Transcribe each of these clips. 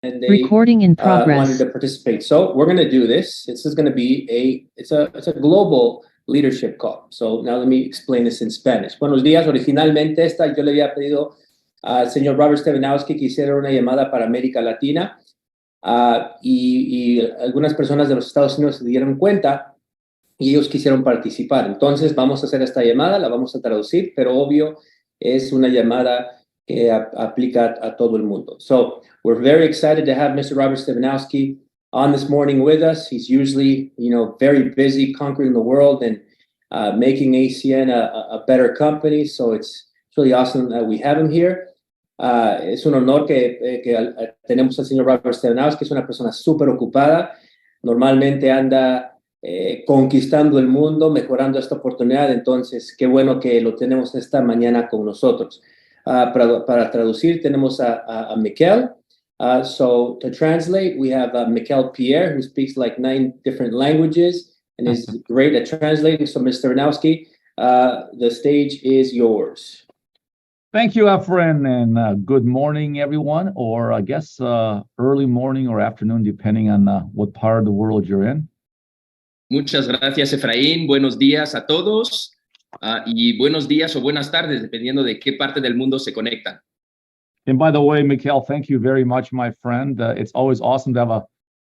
and they Recording in wanted progress. to participate. So we're going to do this. This is going to be it's a global leadership call. So now let me explain this in Spanish. Buenos días. Originalmente yo le había pedido al señor Robert Stevanovsky que hiciera una llamada para América Latina y algunas personas de los Estados Unidos se dieron cuenta y ellos quisieron participar. Entonces vamos a hacer esta llamada, la vamos a traducir, pero obvio es una llamada que aplica a todo el mundo. So we're very excited to have Mr. Robert Stevanovsky on this morning with us. He's usually, very busy conquering the world and making ACN a better company. So it's really awesome that we have him here. Es un honor que tenemos al señor Robert Stevanovsky, que es una persona súper ocupada. Normalmente anda conquistando el mundo, mejorando esta oportunidad. Entonces, qué bueno que lo tenemos esta mañana con nosotros. Para traducir, tenemos a Miquel. So to translate, we have Miquel Pierre, who speaks like 9 different languages and is great at translating. So, Mr. Stevanovsky, the stage is yours. Thank you, Efren, and good morning, everyone, or I guess early morning or afternoon, depending on what part of the world you're in. Muchas gracias, Efraín. Buenos días a todos y buenos días o buenas tardes, dependiendo de qué parte del mundo se conectan. And by the way, Miquel, thank you very much, my friend. It's always awesome to have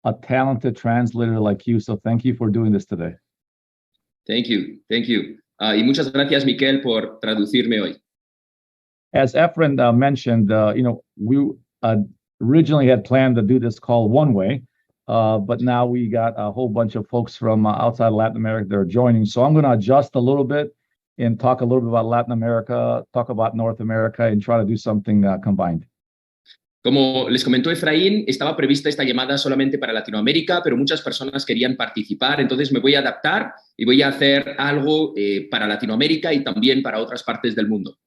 a talented translator like you, so thank you for doing this today. Thank you. Y muchas gracias, Miquel, por traducirme hoy. As Efren mentioned, we originally had planned to do this call one way, but now we got a whole bunch of folks from outside Latin America that are joining. So I'm going to adjust a little bit and talk a little bit about Latin America, talk about North America, and try to do something combined. Como les comentó Efraín, estaba prevista esta llamada solamente para Latinoamérica, pero muchas personas querían participar, entonces me voy a adaptar y voy a hacer algo para Latinoamérica y también para otras partes del mundo.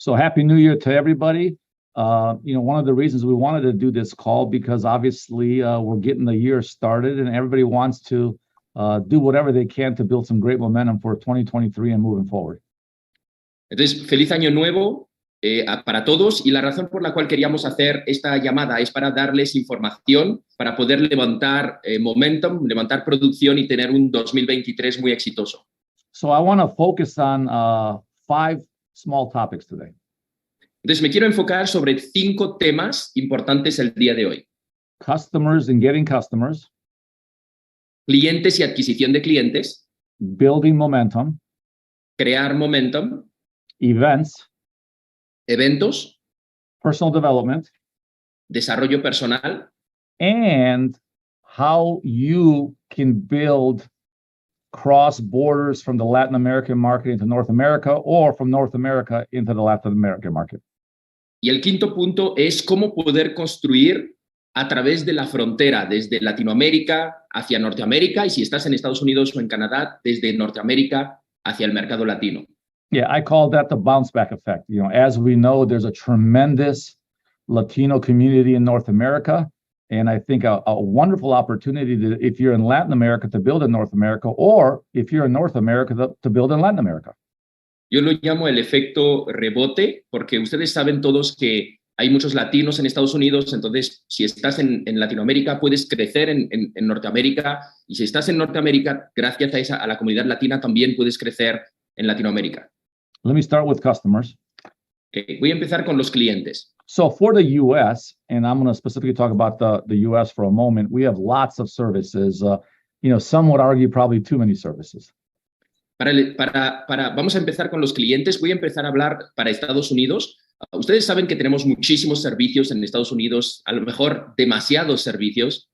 So Happy New Year to everybody. One of the reasons we wanted to do this call, because obviously we're getting the year started and everybody wants to do whatever they can to build some great momentum for 2023 and moving forward. Entonces, feliz año nuevo para todos, y la razón por la cual queríamos hacer esta llamada es para darles información, para poder levantar momentum, levantar producción y tener un 2023 muy exitoso. So I want to focus on 5 small topics today. Entonces me quiero enfocar sobre 5 temas importantes el día de hoy. Customers and getting customers. Clientes y adquisición de clientes. Building momentum. Crear momentum. Events. Eventos. Personal development. Desarrollo personal. And how you can build cross borders from the Latin American market into North America, or from North America into the Latin American market. Y el quinto punto es cómo poder construir a través de la frontera, desde Latinoamérica hacia Norteamérica, y si estás en Estados Unidos o en Canadá, desde Norteamérica hacia el mercado latino. Yeah, I call that the bounce back effect. As we know, there's a tremendous Latino community in North America. And I think a wonderful opportunity to, if you're in Latin America, to build in North America, or if you're in North America, to build in Latin America. Yo lo llamo el efecto rebote, porque ustedes saben todos que hay muchos latinos en Estados Unidos, entonces si estás en Latinoamérica puedes crecer en Norteamérica, y si estás en Norteamérica, gracias a la comunidad latina también puedes crecer en Latinoamérica. Let me start with customers. Okay, voy a empezar con los clientes. So for the U.S., and I'm going to specifically talk about the U.S. for a moment, we have lots of services. Some would argue probably too many services. Vamos a empezar con los clientes. Voy a empezar a hablar para Estados Unidos. Ustedes saben que tenemos muchísimos servicios en Estados Unidos, a lo mejor demasiados servicios.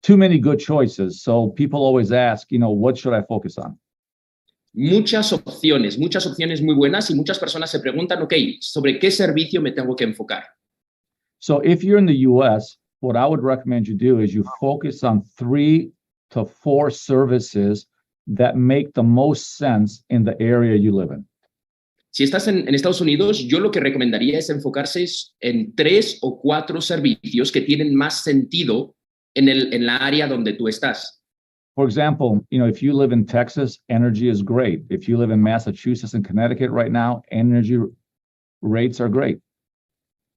Too many good choices. So people always ask, what should I focus on? Muchas opciones muy buenas, y muchas personas se preguntan, ¿sobre qué servicio me tengo que enfocar? So if you're in the US, what I would recommend you do is you focus on 3 to 4 services that make the most sense in the area you live in. Si estás en Estados Unidos, yo lo que recomendaría es enfocarse en 3 o 4 servicios que tienen más sentido en la área donde tú estás. For example, if you live in Texas, energy is great. If you live in Massachusetts and Connecticut right now, energy rates are great.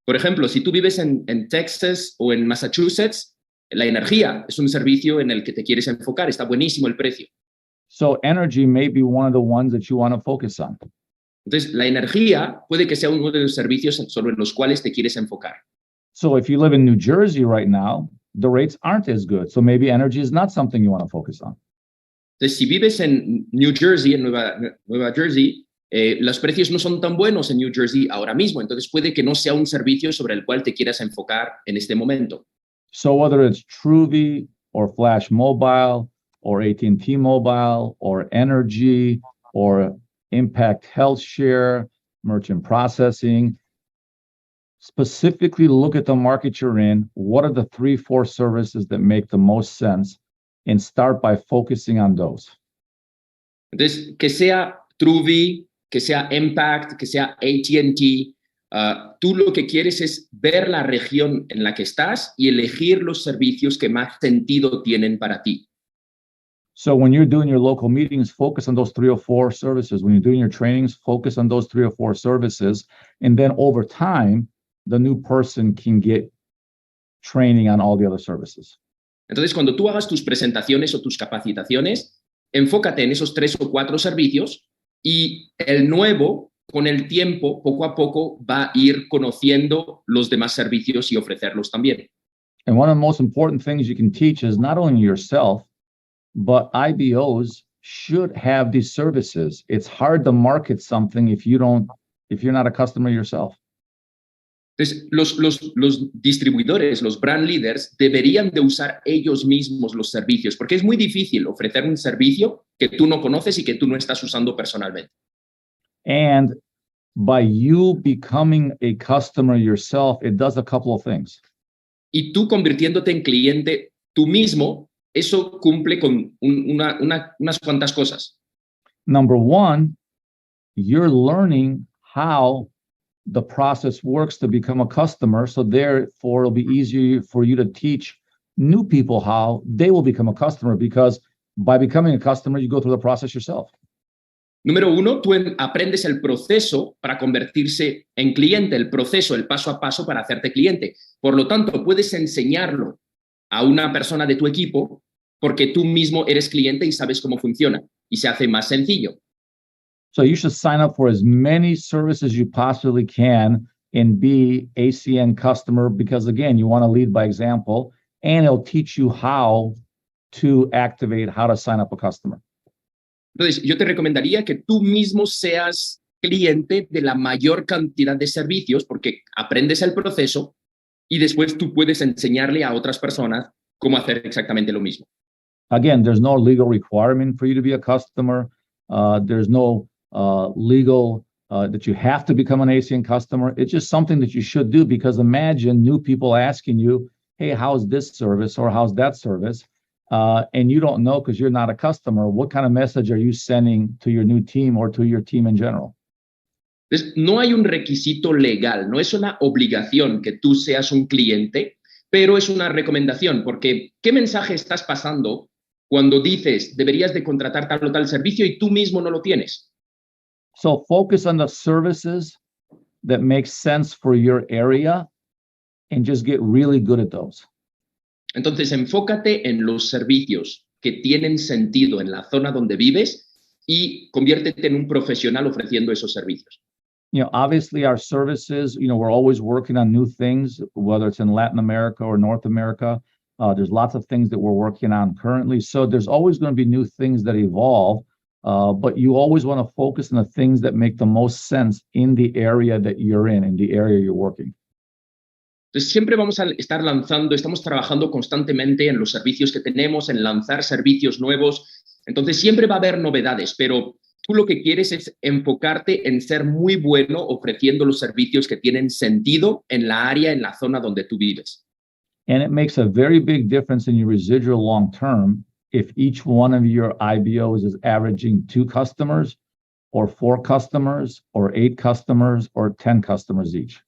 Por ejemplo, si tú vives en Texas o en Massachusetts, la energía es un servicio en el que te quieres enfocar. Está buenísimo el precio. So energy may be one of the ones that you want to focus on. Entonces, la energía puede que sea uno de los servicios sobre los cuales te quieres enfocar. So if you live in New Jersey right now, the rates aren't as good. So maybe energy is not something you want to focus on. Entonces, si vives en New Jersey, en Nueva Jersey, los precios no son tan buenos en New Jersey ahora mismo. Entonces, puede que no sea un servicio sobre el cual te quieras enfocar en este momento. So whether it's Truvi or Flash Mobile or AT&T Mobile or Energy or Impact Health Share, merchant processing, specifically look at the market you're in. What are the 3-4 services that make the most sense? And start by focusing on those. Entonces, que sea Truvi, que sea Impact, que sea AT&T, tú lo que quieres es ver la región en la que estás y elegir los servicios que más sentido tienen para ti. So when you're doing your local meetings, focus on those 3 or 4 services. When you're doing your trainings, focus on those 3 or 4 services. And then over time, the new person can get training on all the other services. Entonces, cuando tú hagas tus presentaciones o tus capacitaciones, enfócate en esos 3 o 4 servicios y el nuevo, con el tiempo, poco a poco, va a ir conociendo los demás servicios y ofrecerlos también. And one of the most important things you can teach is not only yourself, but IBOs should have these services. It's hard to market something if you're not a customer yourself. Entonces, los distribuidores, los brand leaders, deberían de usar ellos mismos los servicios, porque es muy difícil ofrecer un servicio que tú no conoces y que tú no estás usando personalmente. And by you becoming a customer yourself, it does a couple of things. Y tú convirtiéndote en cliente tú mismo, eso cumple con unas cuantas cosas. Number one, you're learning how the process works to become a customer. So therefore, it'll be easier for you to teach new people how they will become a customer, because by becoming a customer, you go through the process yourself. Número 1, tú aprendes el proceso para convertirse en cliente, el proceso, el paso a paso para hacerte cliente. Por lo tanto, puedes enseñarlo a una persona de tu equipo porque tú mismo eres cliente y sabes cómo funciona y se hace más sencillo. So you should sign up for as many services you possibly can and be ACN customer, because again, you want to lead by example, and it'll teach you how to activate, how to sign up a customer. Entonces, yo te recomendaría que tú mismo seas cliente de la mayor cantidad de servicios porque aprendes el proceso y después tú puedes enseñarle a otras personas cómo hacer exactamente lo mismo. Again, there's no legal requirement for you to be a customer. There's no legal that you have to become an ACN customer. It's just something that you should do, because imagine new people asking you, hey, how's this service or how's that service? And you don't know because you're not a customer. What kind of message are you sending to your new team or to your team in general? Entonces, no hay un requisito legal, no es una obligación que tú seas un cliente, pero es una recomendación, porque ¿qué mensaje estás pasando cuando dices deberías de contratar tal o tal servicio y tú mismo no lo tienes? So focus on the services that make sense for your area and just get really good at those. Entonces, enfócate en los servicios que tienen sentido en la zona donde vives y conviértete en un profesional ofreciendo esos servicios. You know, obviously our services, you know, we're always working on new things, whether it's in Latin America or North America. There's lots of things that we're working on currently. So there's always going to be new things that evolve, but you always want to focus on the things that make the most sense in the area that you're in the area you're working. Entonces, siempre vamos a estar lanzando, estamos trabajando constantemente en los servicios que tenemos, en lanzar servicios nuevos. Entonces, siempre va a haber novedades, pero tú lo que quieres es enfocarte en ser muy bueno ofreciendo los servicios que tienen sentido en la área, en la zona donde tú vives. And it makes a very big difference in your residual long term if each one of your IBOs is averaging 2 customers or 4 customers or 8 customers or 10 customers each.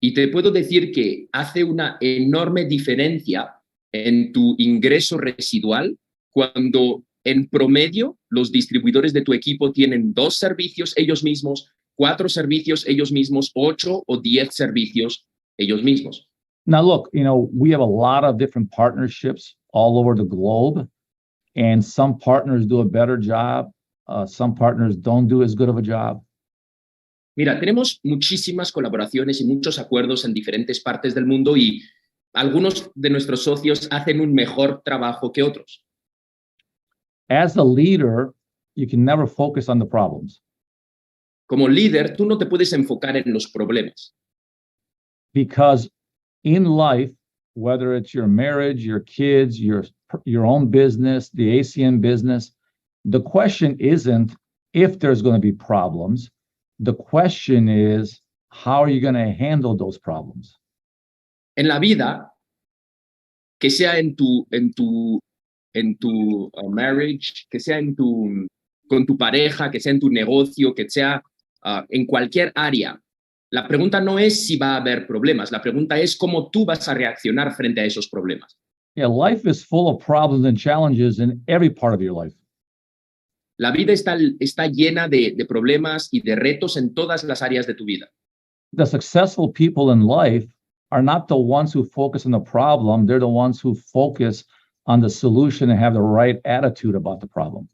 Y te puedo decir que hace una enorme diferencia en tu ingreso residual cuando en promedio los distribuidores de tu equipo tienen 2 servicios ellos mismos, 4 servicios ellos mismos, 8 o 10 servicios ellos mismos. Now, look, we have a lot of different partnerships all over the globe, and some partners do a better job. Some partners don't do as good of a job. Mira, tenemos muchísimas colaboraciones y muchos acuerdos en diferentes partes del mundo y algunos de nuestros socios hacen un mejor trabajo que otros. As a leader, you can never focus on the problems. Como líder, tú no te puedes enfocar en los problemas. Because in life, whether it's your marriage, your kids, your own business, the ACN business, the question isn't if there's going to be problems. The question is, how are you going to handle those problems? En la vida, que sea en tu marriage, que sea con tu pareja, que sea en tu negocio, que sea en cualquier área, la pregunta no es si va a haber problemas, la pregunta es cómo tú vas a reaccionar frente a esos problemas. Yeah, life is full of problems and challenges in every part of your life. La vida está llena de problemas y de retos en todas las áreas de tu vida. The successful people in life are not the ones who focus on the problem. They're the ones who focus on the solution and have the right attitude about the problem.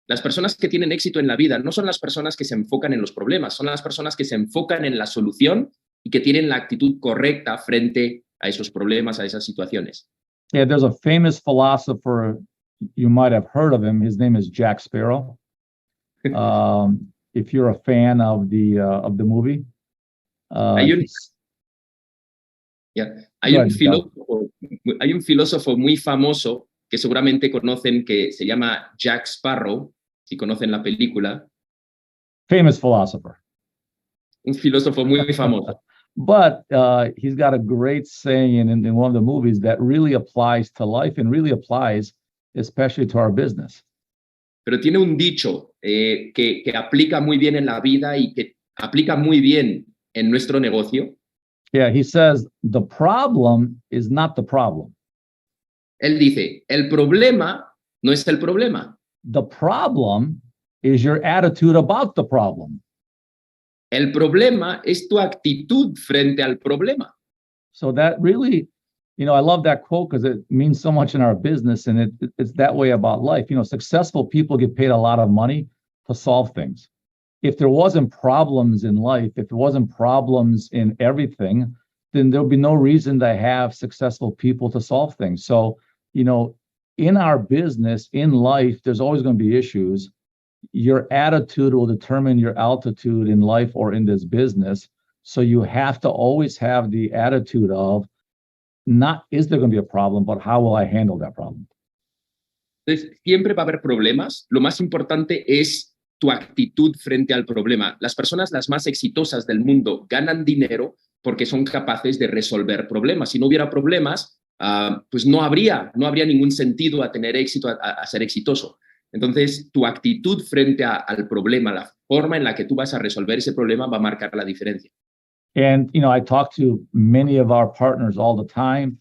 Las personas que tienen éxito en la vida no son las personas que se enfocan en los problemas, son las personas que se enfocan en la solución y que tienen la actitud correcta frente a esos problemas, a esas situaciones. Yeah, there's a famous philosopher, you might have heard of him. His name is Jack Sparrow. If you're a fan of the movie. Hay un filósofo muy famoso que seguramente conocen que se llama Jack Sparrow, si conocen la película. Famous philosopher. Un filósofo muy famoso. But he's got a great saying in one of the movies that really applies to life and really applies especially to our business. Pero tiene un dicho que aplica muy bien en la vida y que aplica muy bien en nuestro negocio. Yeah, he says, the problem is not the problem. Él dice, el problema no es el problema. The problem is your attitude about the problem. El problema es tu actitud frente al problema. So that really, I love that quote because it means so much in our business, and it's that way about life. Successful people get paid a lot of money to solve things. If there wasn't problems in life, if there wasn't problems in everything, then there'll be no reason to have successful people to solve things. So, in our business, in life, there's always going to be issues. Your attitude will determine your altitude in life or in this business. So you have to always have the attitude of not, is there going to be a problem, but how will I handle that problem? Entonces, siempre va a haber problemas. Lo más importante es tu actitud frente al problema. Las personas las más exitosas del mundo ganan dinero porque son capaces de resolver problemas. Si no hubiera problemas, pues no habría ningún sentido a tener éxito, a ser exitoso. Entonces, tu actitud frente al problema, la forma en la que tú vas a resolver ese problema va a marcar la diferencia. And, I talk to many of our partners all the time.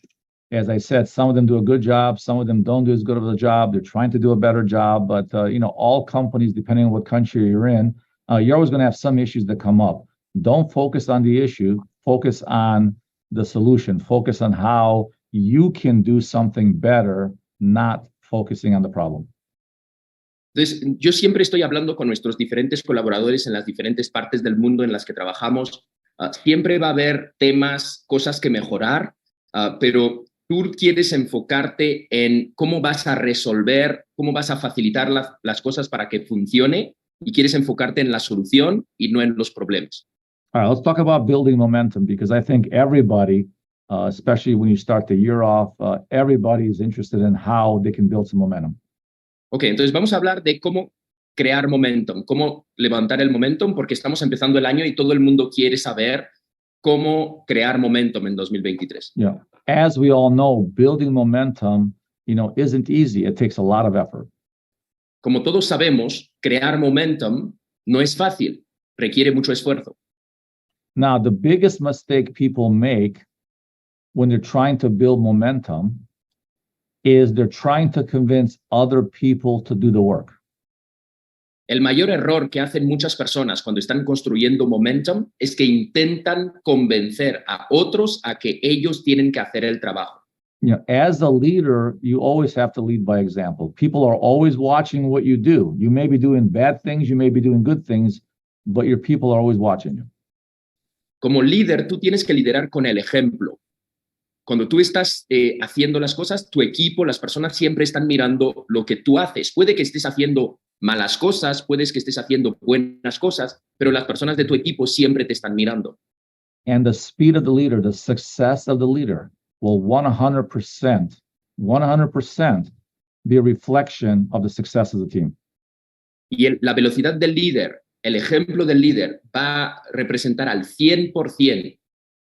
As I said, some of them do a good job. Some of them don't do as good of a job. They're trying to do a better job. But, all companies, depending on what country you're in, you're always going to have some issues that come up. Don't focus on the issue. Focus on the solution. Focus on how you can do something better, not focusing on the problem. Entonces, yo siempre estoy hablando con nuestros diferentes colaboradores en las diferentes partes del mundo en las que trabajamos. Siempre va a haber temas, cosas que mejorar, pero tú quieres enfocarte en cómo vas a resolver, cómo vas a facilitar las cosas para que funcione y quieres enfocarte en la solución y no en los problemas. All right, let's talk about building momentum, because I think everybody, especially when you start the year off, everybody is interested in how they can build some momentum. Ok, entonces vamos a hablar de cómo crear momentum, cómo levantar el momentum, porque estamos empezando el año y todo el mundo quiere saber cómo crear momentum en 2023. Yeah, as we all know, building momentum, isn't easy. It takes a lot of effort. Como todos sabemos, crear momentum no es fácil, requiere mucho esfuerzo. Now, the biggest mistake people make when they're trying to build momentum is they're trying to convince other people to do the work. El mayor error que hacen muchas personas cuando están construyendo momentum es que intentan convencer a otros a que ellos tienen que hacer el trabajo. You know, as a leader, you always have to lead by example. People are always watching what you do. You may be doing bad things, you may be doing good things, but your people are always watching you. Como líder, tú tienes que liderar con el ejemplo. Cuando tú estás haciendo las cosas, tu equipo, las personas siempre están mirando lo que tú haces. Puede que estés haciendo malas cosas, puedes que estés haciendo buenas cosas, pero las personas de tu equipo siempre te están mirando. And the speed of the leader, the success of the leader will 100% be a reflection of the success of the team. Y la velocidad del líder, el ejemplo del líder va a representar al 100%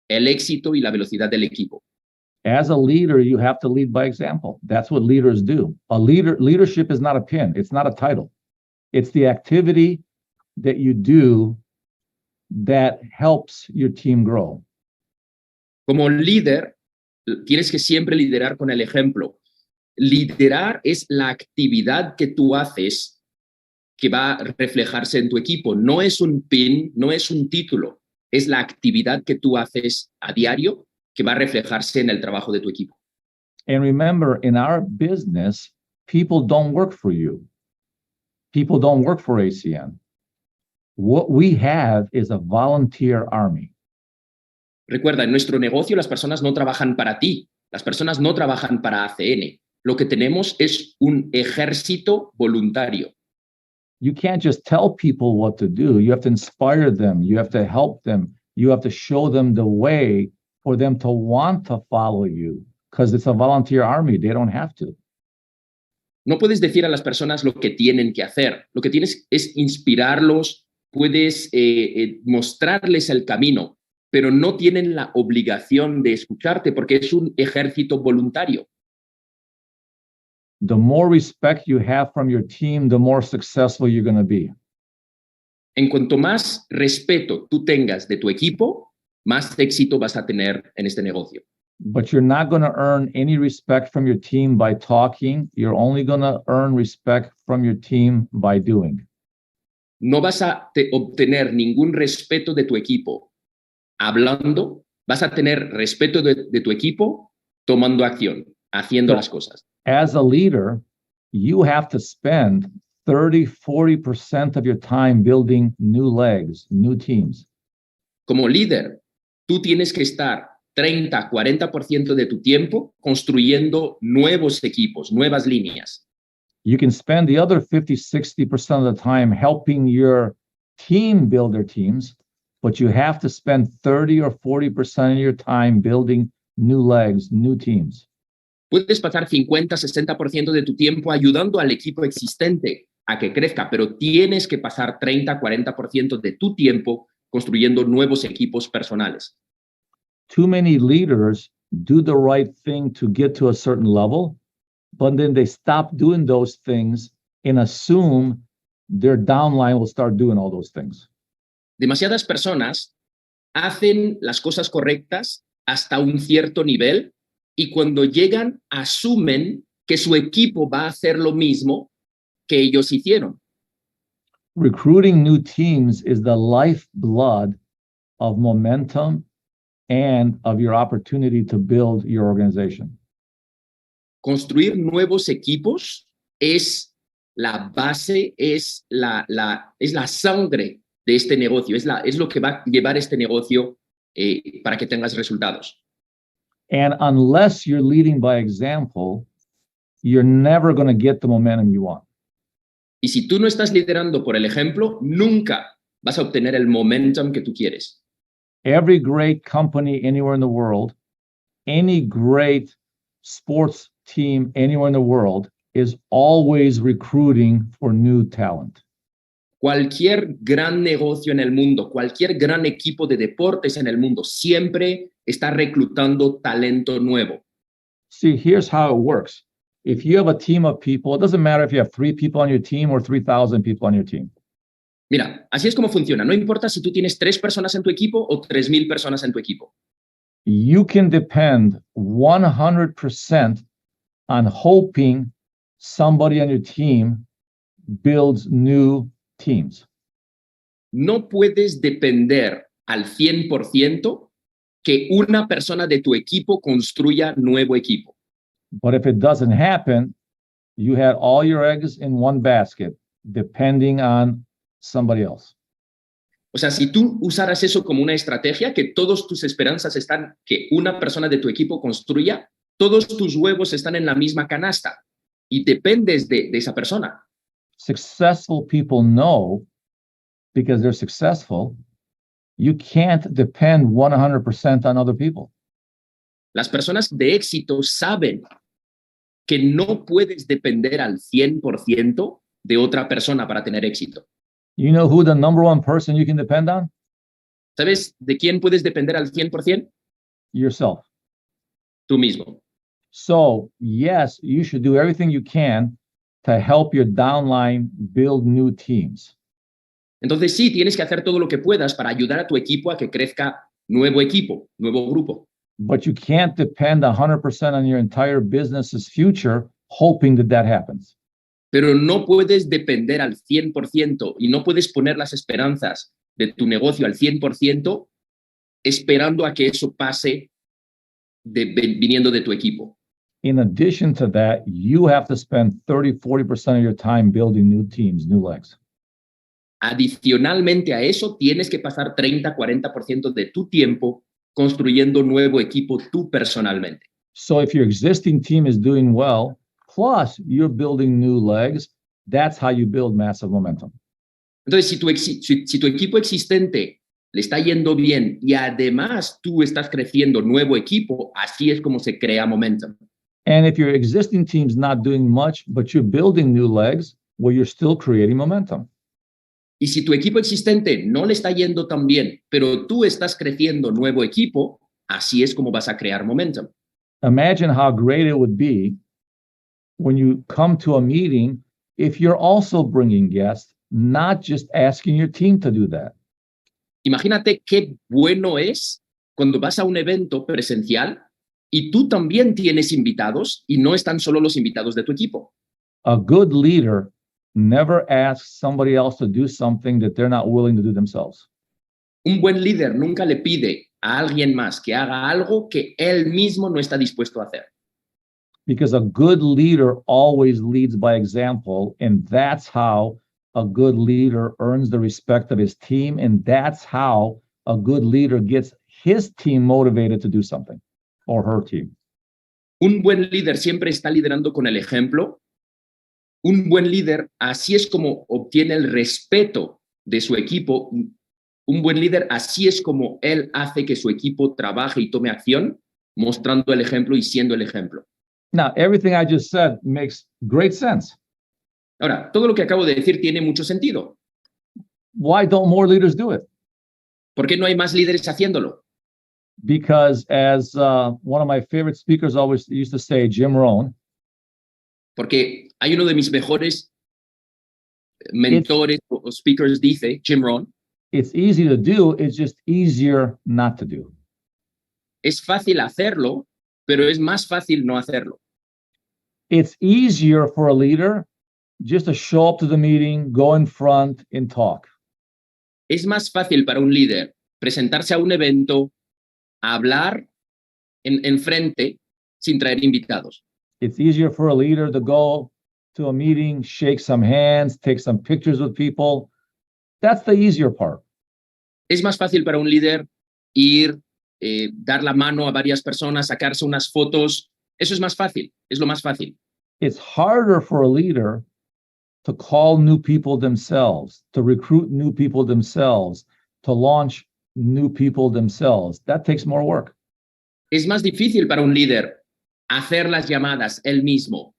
el éxito y la velocidad del equipo. As a leader, you have to lead by example. That's what leaders do. Leadership is not a pin. It's not a title. It's the activity that you do that helps your team grow. Como líder, tienes que siempre liderar con el ejemplo. Liderar es la actividad que tú haces que va a reflejarse en tu equipo. No es un pin, no es un título. Es la actividad que tú haces a diario que va a reflejarse en el trabajo de tu equipo. And remember, in our business, people don't work for you. People don't work for ACN. What we have is a volunteer army. Recuerda, en nuestro negocio las personas no trabajan para ti, las personas no trabajan para ACN. Lo que tenemos es un ejército voluntario. You can't just tell people what to do. You have to inspire them. You have to help them. You have to show them the way for them to want to follow you, because it's a volunteer army. They don't have to. No puedes decir a las personas lo que tienen que hacer. Lo que tienes es inspirarlos, puedes mostrarles el camino, pero no tienen la obligación de escucharte porque es un ejército voluntario. The more respect you have from your team, the more successful you're going to be. En cuanto más respeto tú tengas de tu equipo, más éxito vas a tener en este negocio. But you're not going to earn any respect from your team by talking. You're only going to earn respect from your team by doing. No vas a obtener ningún respeto de tu equipo hablando, vas a tener respeto de tu equipo tomando acción, haciendo las cosas. As a leader, you have to spend 30-40% of your time building new legs, new teams. Como líder, tú tienes que estar 30-40% de tu tiempo construyendo nuevos equipos, nuevas líneas. You can spend the other 50-60% of the time helping your team build their teams, but you have to spend 30 or 40% of your time building new legs, new teams. Puedes pasar 50-60% de tu tiempo ayudando al equipo existente a que crezca, pero tienes que pasar 30-40% de tu tiempo construyendo nuevos equipos personales. Too many leaders do the right thing to get to a certain level, but then they stop doing those things and assume their downline will start doing all those things. Demasiadas personas hacen las cosas correctas hasta un cierto nivel y cuando llegan asumen que su equipo va a hacer lo mismo que ellos hicieron. Recruiting new teams is the lifeblood of momentum and of your opportunity to build your organization. Construir nuevos equipos es la base, es la sangre de este negocio, es lo que va a llevar este negocio para que tengas resultados. And unless you're leading by example, you're never going to get the momentum you want. Y si tú no estás liderando por el ejemplo, nunca vas a obtener el momentum que tú quieres. Every great company anywhere in the world, any great sports team anywhere in the world is always recruiting for new talent. Cualquier gran negocio en el mundo, cualquier gran equipo de deportes en el mundo, siempre está reclutando talento nuevo. See, here's how it works. If you have a team of people, it doesn't matter if you have 3 people on your team or 3,000 people on your team. Mira, así es como funciona. No importa si tú tienes 3 personas en tu equipo o 3,000 personas en tu equipo. You can depend 100% on hoping somebody on your team builds new teams. No puedes depender al 100% que una persona de tu equipo construya nuevo equipo. But if it doesn't happen, you had all your eggs in one basket, depending on somebody else. O sea, si tú usaras eso como una estrategia, que todas tus esperanzas están que una persona de tu equipo construya, todos tus huevos están en la misma canasta y dependes de esa persona. Successful people know, because they're successful, you can't depend 100% on other people. Las personas de éxito saben que no puedes depender al 100% de otra persona para tener éxito. You know who the number one person you can depend on? ¿Sabes de quién puedes depender al 100%? Yourself. Tú mismo. So, yes, you should do everything you can to help your downline build new teams. Entonces sí, tienes que hacer todo lo que puedas para ayudar a tu equipo a que crezca nuevo equipo, nuevo grupo. But you can't depend 100% on your entire business's future hoping that that happens. Pero no puedes depender al 100% y no puedes poner las esperanzas de tu negocio al 100% esperando a que eso pase viniendo de tu equipo. In addition to that, you have to spend 30-40% of your time building new teams, new legs. Adicionalmente a eso, tienes que pasar 30-40% de tu tiempo construyendo nuevo equipo tú personalmente. So if your existing team is doing well, plus you're building new legs, that's how you build massive momentum. Entonces, si tu equipo existente le está yendo bien y además tú estás creciendo nuevo equipo, así es como se crea momentum. And if your existing team's not doing much, but you're building new legs, well, you're still creating momentum. Y si tu equipo existente no le está yendo tan bien, pero tú estás creciendo nuevo equipo, así es como vas a crear momentum. Imagine how great it would be when you come to a meeting if you're also bringing guests, not just asking your team to do that. Imagínate qué bueno es cuando vas a un evento presencial y tú también tienes invitados y no están solo los invitados de tu equipo. A good leader never asks somebody else to do something that they're not willing to do themselves. Un buen líder nunca le pide a alguien más que haga algo que él mismo no está dispuesto a hacer. Because a good leader always leads by example, and that's how a good leader earns the respect of his team, and that's how a good leader gets his team motivated to do something, or her team. Un buen líder siempre está liderando con el ejemplo. Un buen líder, así es como obtiene el respeto de su equipo. Un buen líder, así es como él hace que su equipo trabaje y tome acción, mostrando el ejemplo y siendo el ejemplo. Now, everything I just said makes great sense. Ahora, todo lo que acabo de decir tiene mucho sentido. Why don't more leaders do it? ¿Por qué no hay más líderes haciéndolo? Because as one of my favorite speakers always used to say, Jim Rohn. Porque hay uno de mis mejores mentores o speakers dice, Jim Rohn. It's easy to do, it's just easier not to do. Es fácil hacerlo, pero es más fácil no hacerlo. It's easier for a leader just to show up to the meeting, go in front and talk. Es más fácil para un líder presentarse a un evento, hablar en frente sin traer invitados. It's easier for a leader to go to a meeting, shake some hands, take some pictures with people. That's the easier part. Es más fácil para un líder ir, dar la mano a varias personas, sacarse unas fotos. Eso es más fácil, es lo más fácil. It's harder for a leader to call new people themselves, to recruit new people themselves, to launch new people themselves. That takes more work. Es más difícil para un líder hacer las llamadas él mismo,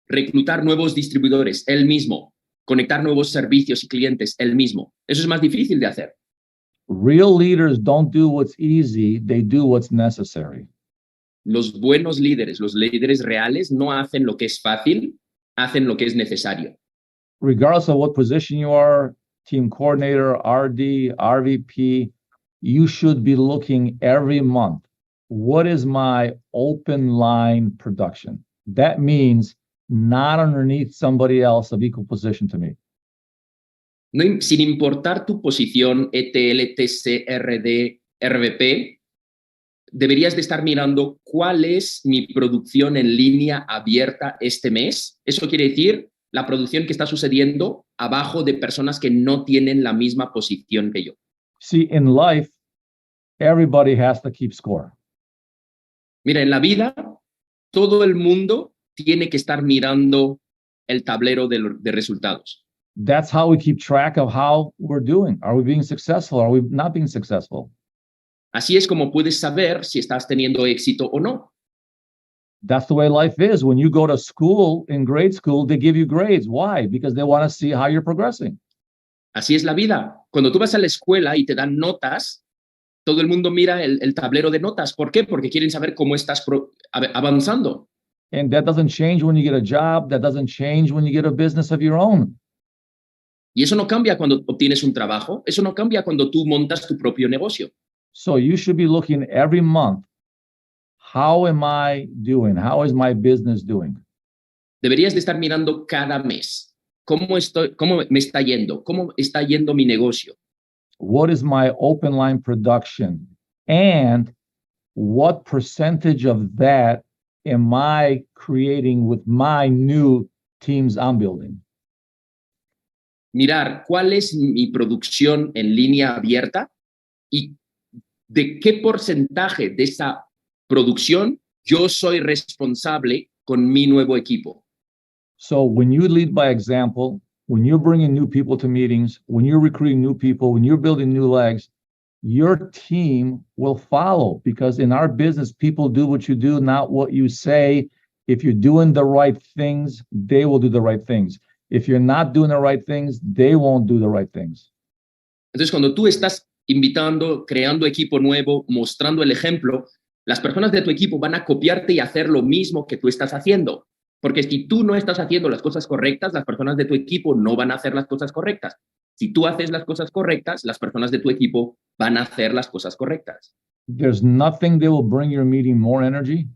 reclutar nuevos distribuidores él mismo, conectar nuevos servicios y clientes él mismo. Eso es más difícil de hacer. Real leaders don't do what's easy, they do what's necessary. Los buenos líderes, los líderes reales, no hacen lo que es fácil, hacen lo que es necesario. Regardless of what position you are, team coordinator, RD, RVP, you should be looking every month. What is my open line production? That means not underneath somebody else of equal position to me. sin importar tu posición, ETL, TC, RD, RVP, deberías de estar mirando cuál es mi producción en línea abierta este mes. Eso quiere decir la producción que está sucediendo abajo de personas que no tienen la misma posición que yo. See, in life, everybody has to keep score. Mira, en la vida, todo el mundo tiene que estar mirando el tablero de resultados. That's how we keep track of how we're doing. Are we being successful? Are we not being successful? Así es como puedes saber si estás teniendo éxito o no. That's the way life is. When you go to school, in grade school, they give you grades. Why? Because they want to see how you're progressing. Así es la vida. Cuando tú vas a la escuela y te dan notas, todo el mundo mira el tablero de notas. ¿Por qué? Porque quieren saber cómo estás avanzando. And that doesn't change when you get a job. That doesn't change when you get a business of your own. Y eso no cambia cuando obtienes un trabajo. Eso no cambia cuando tú montas tu propio negocio. So you should be looking every month. How am I doing? How is my business doing? Deberías de estar mirando cada mes. ¿Cómo me está yendo? ¿Cómo está yendo mi negocio? What is my open line production? And what percentage of that am I creating with my new teams I'm building? Mirar cuál es mi producción en línea abierta y de qué porcentaje de esa producción yo soy responsable con mi nuevo equipo. So when you lead by example, when you're bringing new people to meetings, when you're recruiting new people, when you're building new legs, your team will follow, because in our business, people do what you do, not what you say. If you're doing the right things, they will do the right things. If you're not doing the right things, they won't do the right things. Entonces, cuando tú estás invitando, creando equipo nuevo, mostrando el ejemplo, las personas de tu equipo van a copiarte y hacer lo mismo que tú estás haciendo. Porque si tú no estás haciendo las cosas correctas, las personas de tu equipo no van a hacer las cosas correctas. Si tú haces las cosas correctas, las personas de tu equipo van a hacer las cosas correctas. There's nothing that will bring your meeting more energy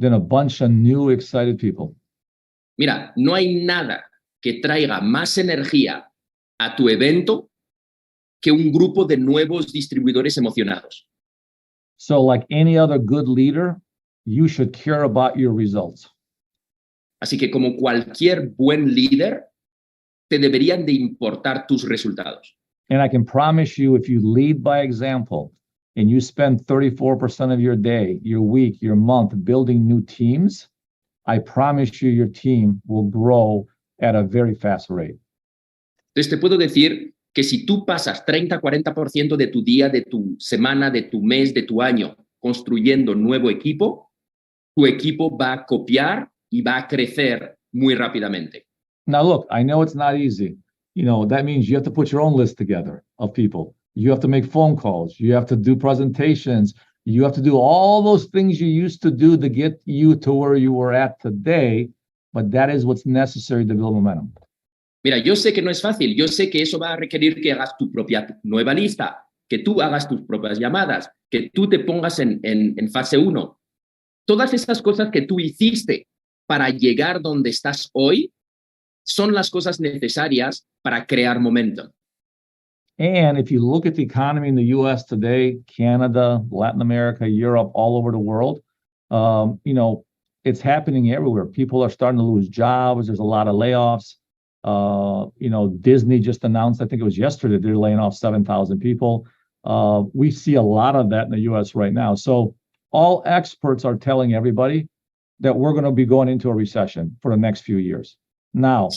than a bunch of new, excited people. Mira, no hay nada que traiga más energía a tu evento que un grupo de nuevos distribuidores emocionados. So like any other good leader, you should care about your results. Así que como cualquier buen líder, te deberían de importar tus resultados. And I can promise you, if you lead by example and you spend 34% of your day, your week, your month building new teams, I promise you your team will grow at a very fast rate. Entonces te puedo decir que si tú pasas 30-40% de tu día, de tu semana, de tu mes, de tu año construyendo nuevo equipo, tu equipo va a copiar y va a crecer muy rápidamente. Now, look, I know it's not easy. You know, that means you have to put your own list together of people. You have to make phone calls. You have to do presentations. You have to do all those things you used to do to get you to where you were at today. But that is what's necessary to build momentum. Mira, yo sé que no es fácil. Yo sé que eso va a requerir que hagas tu propia nueva lista, que tú hagas tus propias llamadas, que tú te pongas en fase 1. Todas esas cosas que tú hiciste para llegar donde estás hoy son las cosas necesarias para crear momentum. And if you look at the economy in the U.S. today, Canada, Latin America, Europe, all over the world, you know, it's happening everywhere. People are starting to lose jobs. There's a lot of layoffs. You know, Disney just announced, I think it was yesterday, they're laying off 7,000 people. We see a lot of that in the U.S. right now. So all experts are telling everybody that we're going to be going into a recession for the next few years. Now,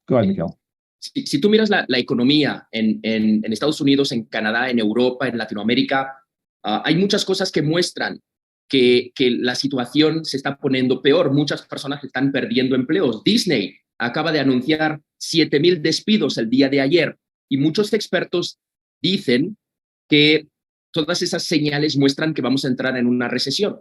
go ahead, Miguel. Si tú miras la economía en Estados Unidos, en Canadá, en Europa, en Latinoamérica, hay muchas cosas que muestran que la situación se está poniendo peor. Muchas personas están perdiendo empleos. Disney acaba de anunciar 7,000 despidos el día de ayer y muchos expertos dicen que todas esas señales muestran que vamos a entrar en una recesión.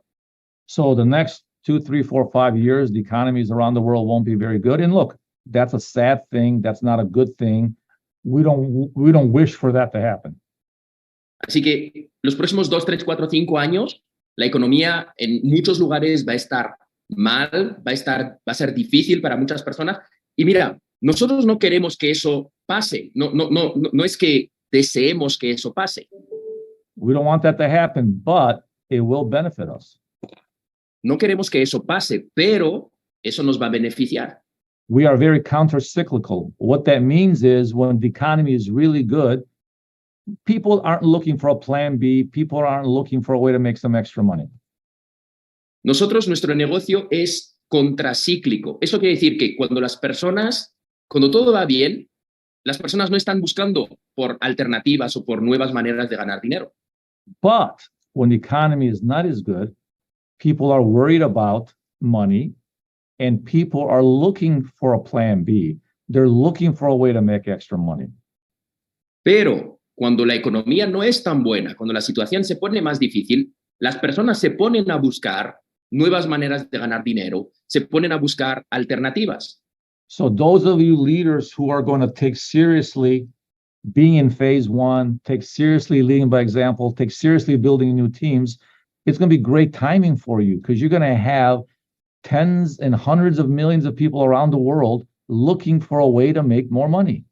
So the next 2, 3, 4, 5 years, the economies around the world won't be very good. And look, that's a sad thing. That's not a good thing. We don't wish for that to happen. Así que los próximos 2, 3, 4, 5 años, la economía en muchos lugares va a estar mal, va a ser difícil para muchas personas. Y mira, nosotros no queremos que eso pase. No es que deseemos que eso pase. We don't want that to happen, but it will benefit us. No queremos que eso pase, pero eso nos va a beneficiar. We are very counter-cyclical. What that means is when the economy is really good, people aren't looking for a plan B. People aren't looking for a way to make some extra money. Nosotros, nuestro negocio es contracíclico. Eso quiere decir que cuando todo va bien, las personas no están buscando por alternativas o por nuevas maneras de ganar dinero. But when the economy is not as good, people are worried about money and people are looking for a plan B. They're looking for a way to make extra money. Pero cuando la economía no es tan buena, cuando la situación se pone más difícil, las personas se ponen a buscar nuevas maneras de ganar dinero, se ponen a buscar alternativas. So those of you leaders who are going to take seriously being in phase one, take seriously leading by example, take seriously building new teams, it's going to be great timing for you because you're going to have tens and hundreds of millions of people around the world looking for a way to make more money.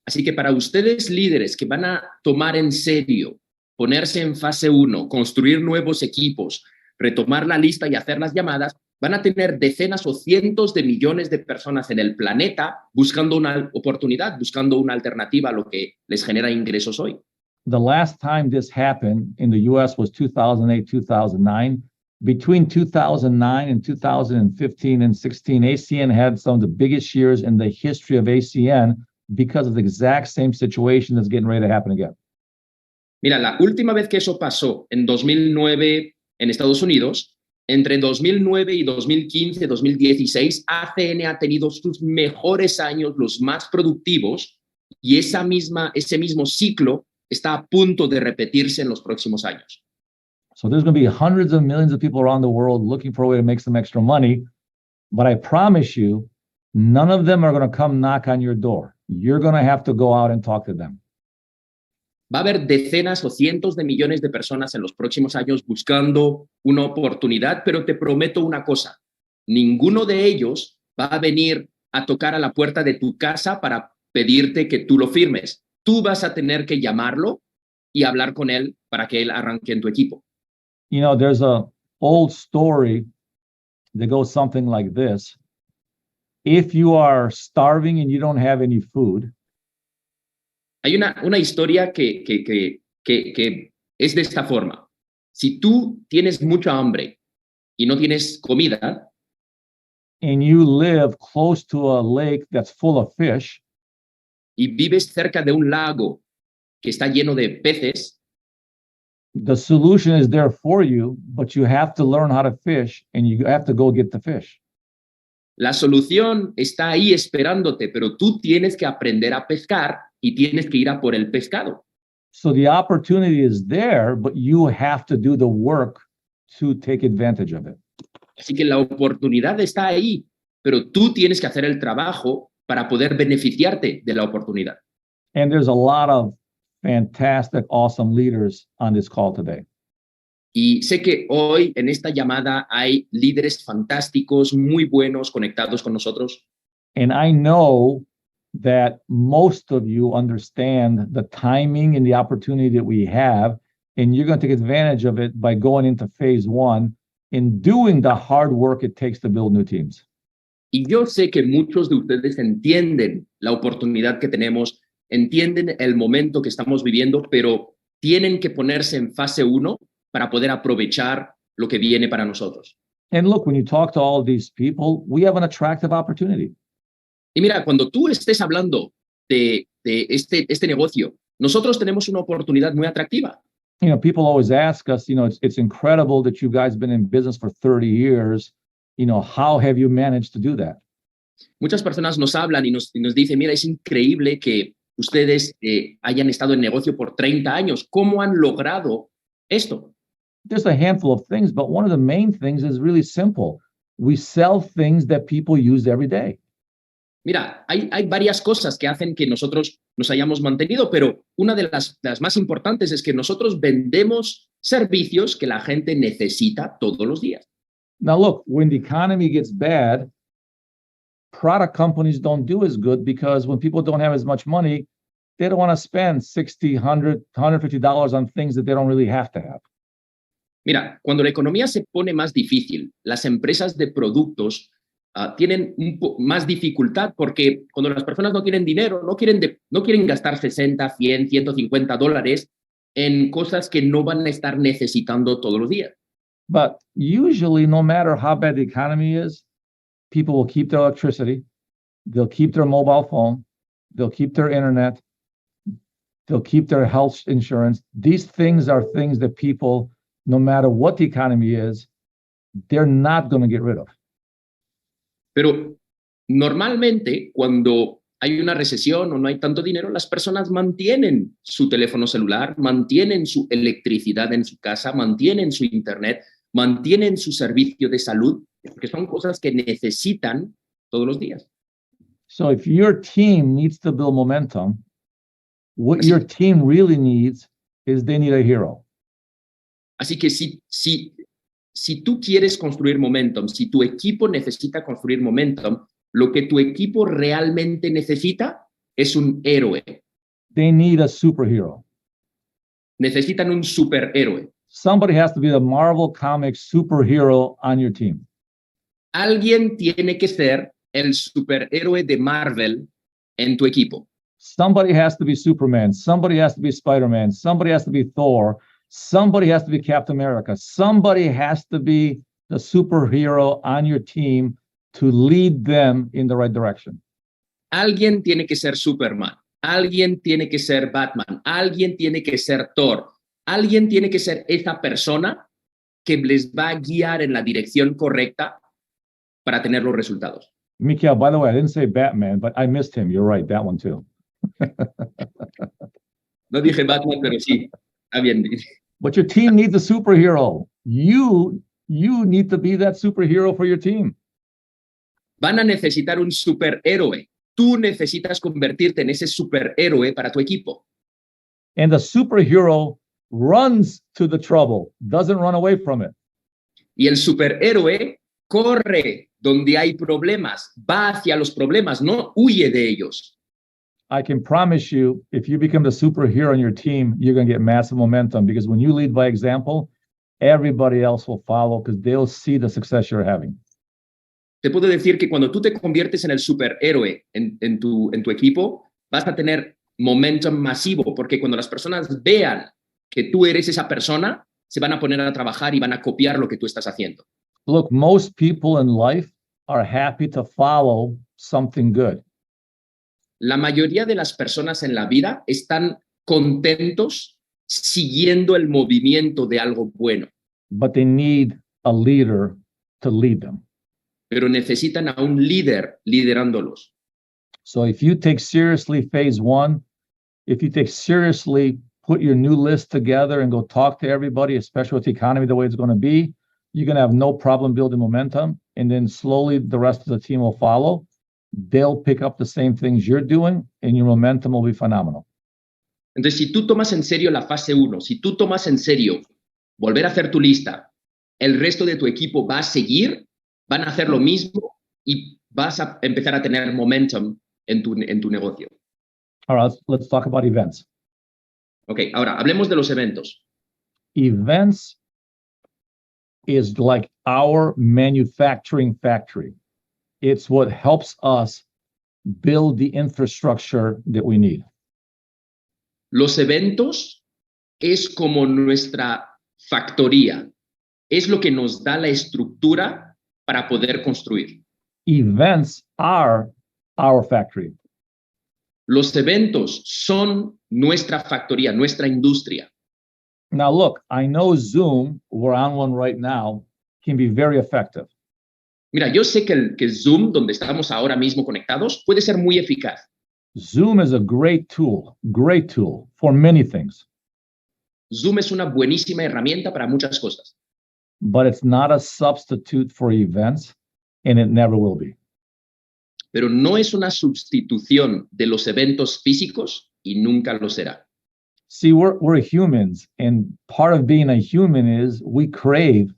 Así que para ustedes líderes que van a tomar en serio, ponerse en fase 1, construir nuevos equipos, retomar la lista y hacer las llamadas, van a tener decenas o cientos de millones de personas en el planeta buscando una oportunidad, buscando una alternativa a lo que les genera ingresos hoy. The last time this happened in the US was 2008, 2009. Between 2009 and 2015 and 16, ACN had some of the biggest years in the history of ACN because of the exact same situation that's getting ready to happen again. Mira, la última vez que eso pasó en 2009 en Estados Unidos, entre 2009 y 2015, 2016, ACN ha tenido sus mejores años, los más productivos, y ese mismo ciclo está a punto de repetirse en los próximos años. So there's going to be hundreds of millions of people around the world looking for a way to make some extra money, but I promise you, none of them are going to come knock on your door. You're going to have to go out and talk to them. Va a haber decenas o cientos de millones de personas en los próximos años buscando una oportunidad, pero te prometo una cosa, ninguno de ellos va a venir a tocar a la puerta de tu casa para pedirte que tú lo firmes. Tú vas a tener que llamarlo y hablar con él para que él arranque en tu equipo. You know, there's an old story that goes something like this. If you are starving and you don't have any food, hay una historia que es de esta forma. Si tú tienes mucha hambre y no tienes comida, and you live close to a lake that's full of fish, y vives cerca de un lago que está lleno de peces, the solution is there for you, but you have to learn how to fish and you have to go get the fish. La solución está ahí esperándote, pero tú tienes que aprender a pescar y tienes que ir a por el pescado. So the opportunity is there, but you have to do the work to take advantage of it. Así que la oportunidad está ahí, pero tú tienes que hacer el trabajo para poder beneficiarte de la oportunidad. And there's a lot of fantastic, awesome leaders on this call today. Y sé que hoy en esta llamada hay líderes fantásticos, muy buenos, conectados con nosotros. And I know that most of you understand the timing and the opportunity that we have, and you're going to take advantage of it by going into phase one and doing the hard work it takes to build new teams. Y yo sé que muchos de ustedes entienden la oportunidad que tenemos, entienden el momento que estamos viviendo, pero tienen que ponerse en fase 1 para poder aprovechar lo que viene para nosotros. And look, when you talk to all of these people, we have an attractive opportunity. Y mira, cuando tú estés hablando de este negocio, nosotros tenemos una oportunidad muy atractiva. You know, people always ask us, you know, it's incredible that you guys have been in business for 30 years. You know, how have you managed to do that? Muchas personas nos hablan y nos dicen, mira, es increíble que ustedes hayan estado en negocio por 30 años. ¿Cómo han logrado esto? There's a handful of things, but one of the main things is really simple. We sell things that people use every day. Mira, hay varias cosas que hacen que nosotros nos hayamos mantenido, pero una de las más importantes es que nosotros vendemos servicios que la gente necesita todos los días. Now, look, when the economy gets bad, product companies don't do as good because when people don't have as much money, they don't want to spend $60, $100, $150 on things that they don't really have to have. Mira, cuando la economía se pone más difícil, las empresas de productos tienen más dificultad porque cuando las personas no tienen dinero, no quieren gastar 60, 100, 150 dólares en cosas que no van a estar necesitando todos los días. But usually, no matter how bad the economy is, people will keep their electricity, they'll keep their mobile phone, they'll keep their internet, they'll keep their health insurance. These things are things that people, no matter what the economy is, they're not going to get rid of. Pero normalmente, cuando hay una recesión o no hay tanto dinero, las personas mantienen su teléfono celular, mantienen su electricidad en su casa, mantienen su internet, mantienen su servicio de salud, porque son cosas que necesitan todos los días. So if your team needs to build momentum, what your team really needs is they need a hero. Así que si tú quieres construir momentum, si tu equipo necesita construir momentum, lo que tu equipo realmente necesita es un héroe. They need a superhero. Necesitan un superhéroe. Somebody has to be the Marvel Comics superhero on your team. Alguien tiene que ser el superhéroe de Marvel en tu equipo. Somebody has to be Superman. Somebody has to be Spider-Man. Somebody has to be Thor. Somebody has to be Captain America. Somebody has to be the superhero on your team to lead them in the right direction. Alguien tiene que ser Superman. Alguien tiene que ser Batman. Alguien tiene que ser Thor. Alguien tiene que ser esa persona que les va a guiar en la dirección correcta para tener los resultados. Mikael, by the way, I didn't say Batman, but I missed him. You're right, that one too. No dije Batman, pero sí. Está bien. But your team needs a superhero. You need to be that superhero for your team. Van a necesitar un superhéroe. Tú necesitas convertirte en ese superhéroe para tu equipo. And the superhero runs to the trouble, doesn't run away from it. Y el superhéroe corre donde hay problemas, va hacia los problemas, no huye de ellos. I can promise you, if you become the superhero on your team, you're going to get massive momentum because when you lead by example, everybody else will follow because they'll see the success you're having. Te puedo decir que cuando tú te conviertes en el superhéroe en tu equipo, vas a tener momentum masivo, porque cuando las personas vean que tú eres esa persona, se van a poner a trabajar y van a copiar lo que tú estás haciendo. Look, most people in life are happy to follow something good. La mayoría de las personas en la vida están contentos siguiendo el movimiento de algo bueno. But they need a leader to lead them. Pero necesitan a un líder liderándolos. So if you take seriously phase one, if you take seriously, put your new list together and go talk to everybody, especially with the economy the way it's going to be, you're going to have no problem building momentum. And then slowly the rest of the team will follow. They'll pick up the same things you're doing and your momentum will be phenomenal. Entonces, si tú tomas en serio la fase 1, si tú tomas en serio volver a hacer tu lista, el resto de tu equipo va a seguir, van a hacer lo mismo y vas a empezar a tener momentum en tu negocio. All right, let's talk about events. Ok, ahora hablemos de los eventos. Events is like our manufacturing factory. It's what helps us build the infrastructure that we need. Los eventos es como nuestra factoría. Es lo que nos da la estructura para poder construir. Events are our factory. Los eventos son nuestra factoría, nuestra industria. Now, look, I know Zoom, we're on one right now, can be very effective. Mira, yo sé que Zoom, donde estamos ahora mismo conectados, puede ser muy eficaz. Zoom is a great tool for many things. Zoom es una buenísima herramienta para muchas cosas. But it's not a substitute for events, and it never will be. Pero no es una sustitución de los eventos físicos y nunca lo será. See, we're humans, and part of being a human is we crave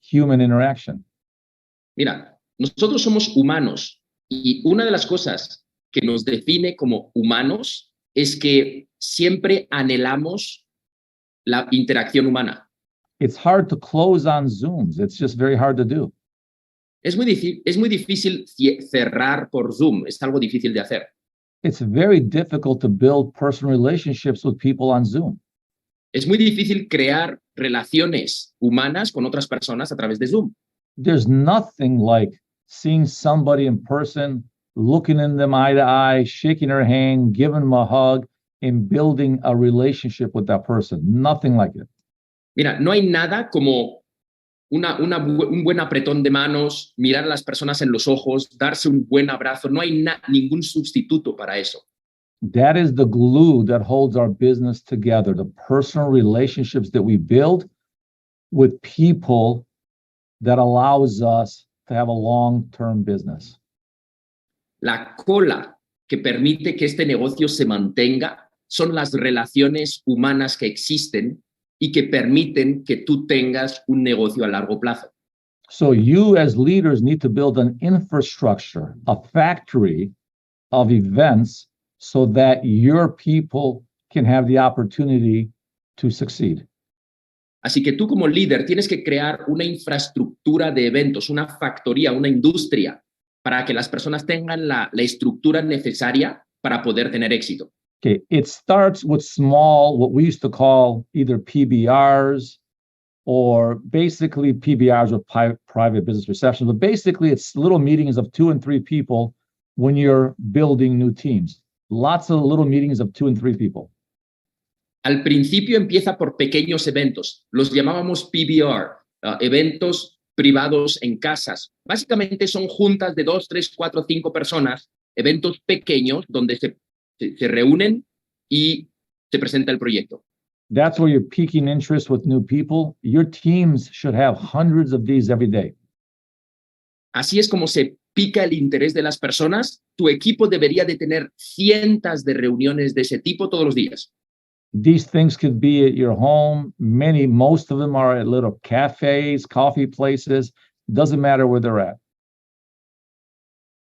human interaction. Mira, nosotros somos humanos Y una de las cosas que nos define como humanos es que siempre anhelamos la interacción humana. It's hard to close on Zooms. It's just very hard to do. Es muy difícil cerrar por Zoom, es algo difícil de hacer. It's very difficult to build personal relationships with people on Zoom. Es muy difícil crear relaciones humanas con otras personas a través de Zoom. There's nothing like seeing somebody in person, looking in them eye to eye, shaking their hand, giving them a hug, and building a relationship with that person. Nothing like it. Mira, no hay nada como un buen apretón de manos, mirar a las personas en los ojos, darse un buen abrazo. No hay ningún sustituto para eso. That is the glue that holds our business together, the personal relationships that we build with people that allows us to have a long-term business. La cola que permite que este negocio se mantenga son las relaciones humanas que existen y que permiten que tú tengas un negocio a largo plazo. So you as leaders need to build an infrastructure, a factory of events so that your people can have the opportunity to succeed. Así que tú como líder tienes que crear una infraestructura de eventos, una factoría, una industria, para que las personas tengan la estructura necesaria para poder tener éxito. Okay, it starts with small, what we used to call either PBRs or basically PBRs with private business receptions, but basically it's little meetings of 2 and 3 people when you're building new teams. Lots of little meetings of 2 and 3 people. Al principio empieza por pequeños eventos, los llamábamos PBR, eventos privados en casas. Básicamente son juntas de 2, 3, 4, 5 personas, eventos pequeños donde se reúnen y se presenta el proyecto. That's where you're piquing interest with new people. Your teams should have hundreds of these every day. Así es como se pica el interés de las personas. Tu equipo debería de tener cientos de reuniones de ese tipo todos los días. These things could be at your home. Most of them are at little cafes, coffee places. Doesn't matter where they're at.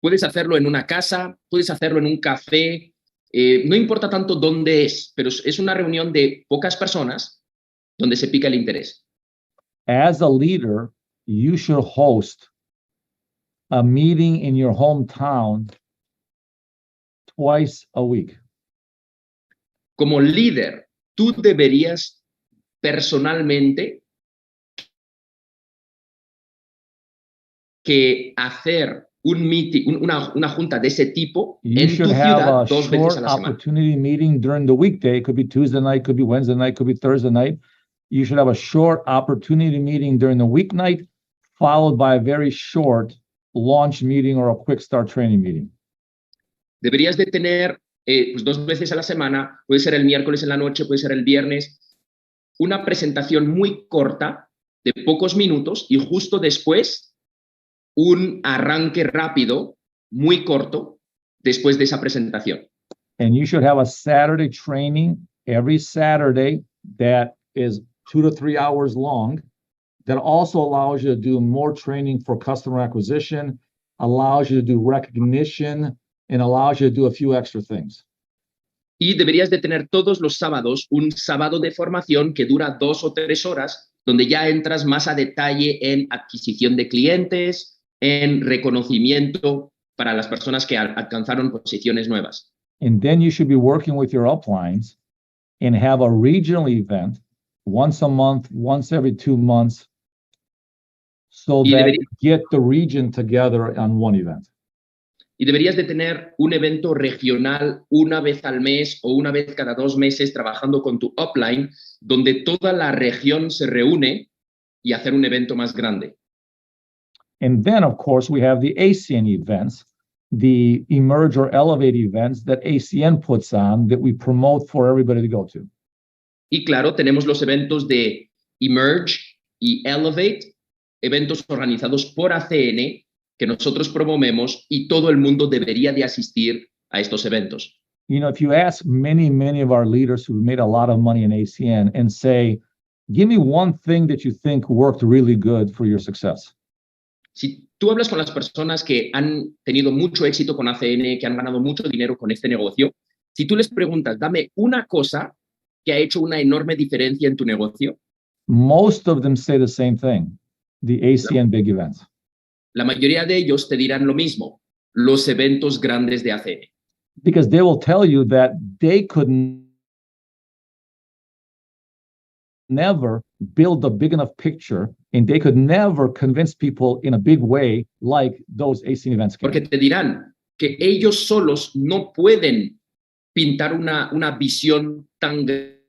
Puedes hacerlo en una casa, puedes hacerlo en un café. No importa tanto dónde es, pero es una reunión de pocas personas donde se pica el interés. As a leader, you should host a meeting in your hometown twice a week. Como líder, tú deberías personalmente que hacer un meeting, una junta de ese tipo en tu ciudad 2 veces a la semana. Opportunity meeting during the weekday. It could be Tuesday night, could be Wednesday night, could be Thursday night. You should have a short opportunity meeting during the weeknight, followed by a very short launch meeting or a quick start training meeting. Deberías de tener pues 2 veces a la semana, puede ser el miércoles en la noche, puede ser el viernes, una presentación muy corta de pocos minutos y justo después un arranque rápido, muy corto, después de esa presentación. And you should have a Saturday training every Saturday that is 2 to 3 hours long that also allows you to do more training for customer acquisition, allows you to do recognition, and allows you to do a few extra things. Y deberías de tener todos los sábados un sábado de formación que dura 2 o 3 horas, donde ya entras más a detalle en adquisición de clientes, en reconocimiento para las personas que alcanzaron posiciones nuevas. And then you should be working with your uplines and have a regional event once a month, once every 2 months, so that you get the region together on one event. Y deberías de tener un evento regional una vez al mes o una vez cada 2 meses trabajando con tu upline, donde toda la región se reúne y hacer un evento más grande. And then, of course, we have the ACN events, the emerge or elevate events that ACN puts on that we promote for everybody to go to. Y claro, tenemos los eventos de Emerge y Elevate, eventos organizados por ACN que nosotros promovemos y todo el mundo debería de asistir a estos eventos. You know, if you ask many of our leaders who've made a lot of money in ACN and say, give me one thing that you think worked really good for your success. Si tú hablas con las personas que han tenido mucho éxito con ACN, que han ganado mucho dinero con este negocio, si tú les preguntas, dame una cosa que ha hecho una enorme diferencia en tu negocio, most of them say the same thing, the ACN big events. la mayoría de ellos te dirán lo mismo, los eventos grandes de ACN. Because they will tell you that they could never build a big enough picture and they could never convince people in a big way like those ACN events can. Porque te dirán que ellos solos no pueden pintar una visión tan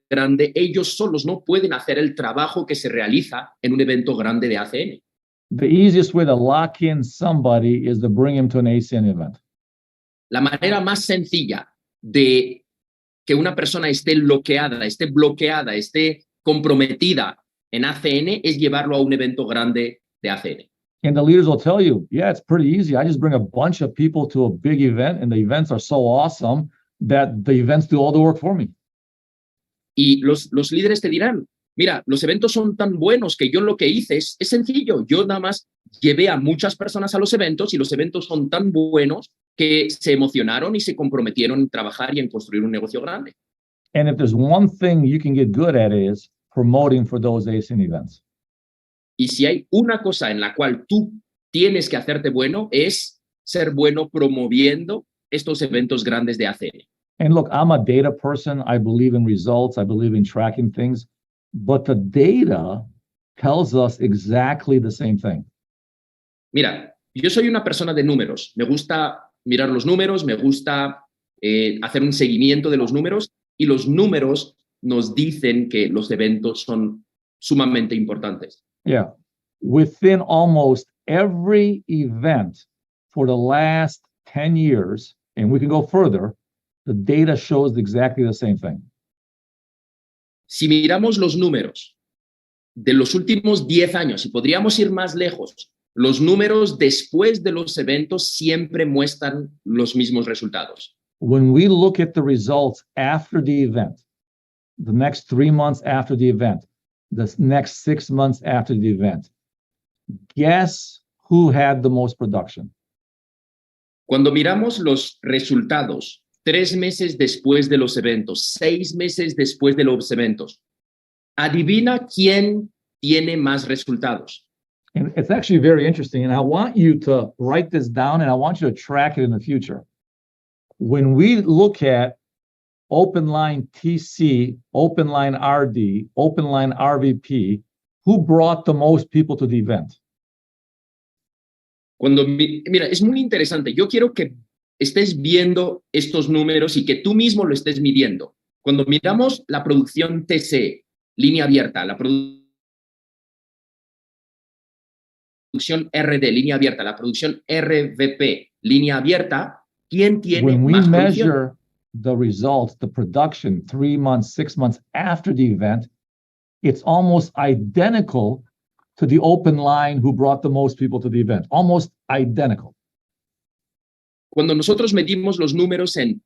grande, ellos solos no pueden hacer el trabajo que se realiza en un evento grande de ACN. The easiest way to lock in somebody is to bring him to an ACN event. La manera más sencilla de que una persona esté bloqueada, esté comprometida en ACN es llevarlo a un evento grande de ACN. And the leaders will tell you, yeah, it's pretty easy. I just bring a bunch of people to a big event and the events are so awesome that the events do all the work for me. Y los líderes te dirán, mira, los eventos son tan buenos que yo lo que hice es sencillo. Yo nada más llevé a muchas personas a los eventos y los eventos son tan buenos que se emocionaron y se comprometieron en trabajar y en construir un negocio grande. And if there's one thing you can get good at is promoting for those ACN events. Y si hay una cosa en la cual tú tienes que hacerte bueno, es ser bueno promoviendo estos eventos grandes de ACN. And look, I'm a data person. I believe in results. I believe in tracking things. But the data tells us exactly the same thing. Mira, yo soy una persona de números. Me gusta mirar los números, me gusta hacer un seguimiento de los números y los números nos dicen que los eventos son sumamente importantes. Yeah. Within almost every event for the last 10 years, and we can go further, the data shows exactly the same thing. Si miramos los números de los últimos 10 años, y podríamos ir más lejos, los números después de los eventos siempre muestran los mismos resultados. When we look at the results after the event, the next 3 months after the event, the next 6 months after the event, guess who had the most production? Cuando miramos los resultados 3 meses después de los eventos, 6 meses después de los eventos, adivina quién tiene más resultados. And it's actually very interesting. And I want you to write this down and I want you to track it in the future. When we look at open line TC, open line RD, open line RVP, who brought the most people to the event? Mira, es muy interesante. Yo quiero que estés viendo estos números y que tú mismo lo estés midiendo. Cuando miramos la producción TC, línea abierta, la producción RD, línea abierta, la producción RVP, línea abierta, ¿quién tiene When we más measure producción? the results, the production 3 months, 6 months after the event, it's almost identical to the open line who brought the most people to the event. Almost identical. Cuando nosotros medimos los números en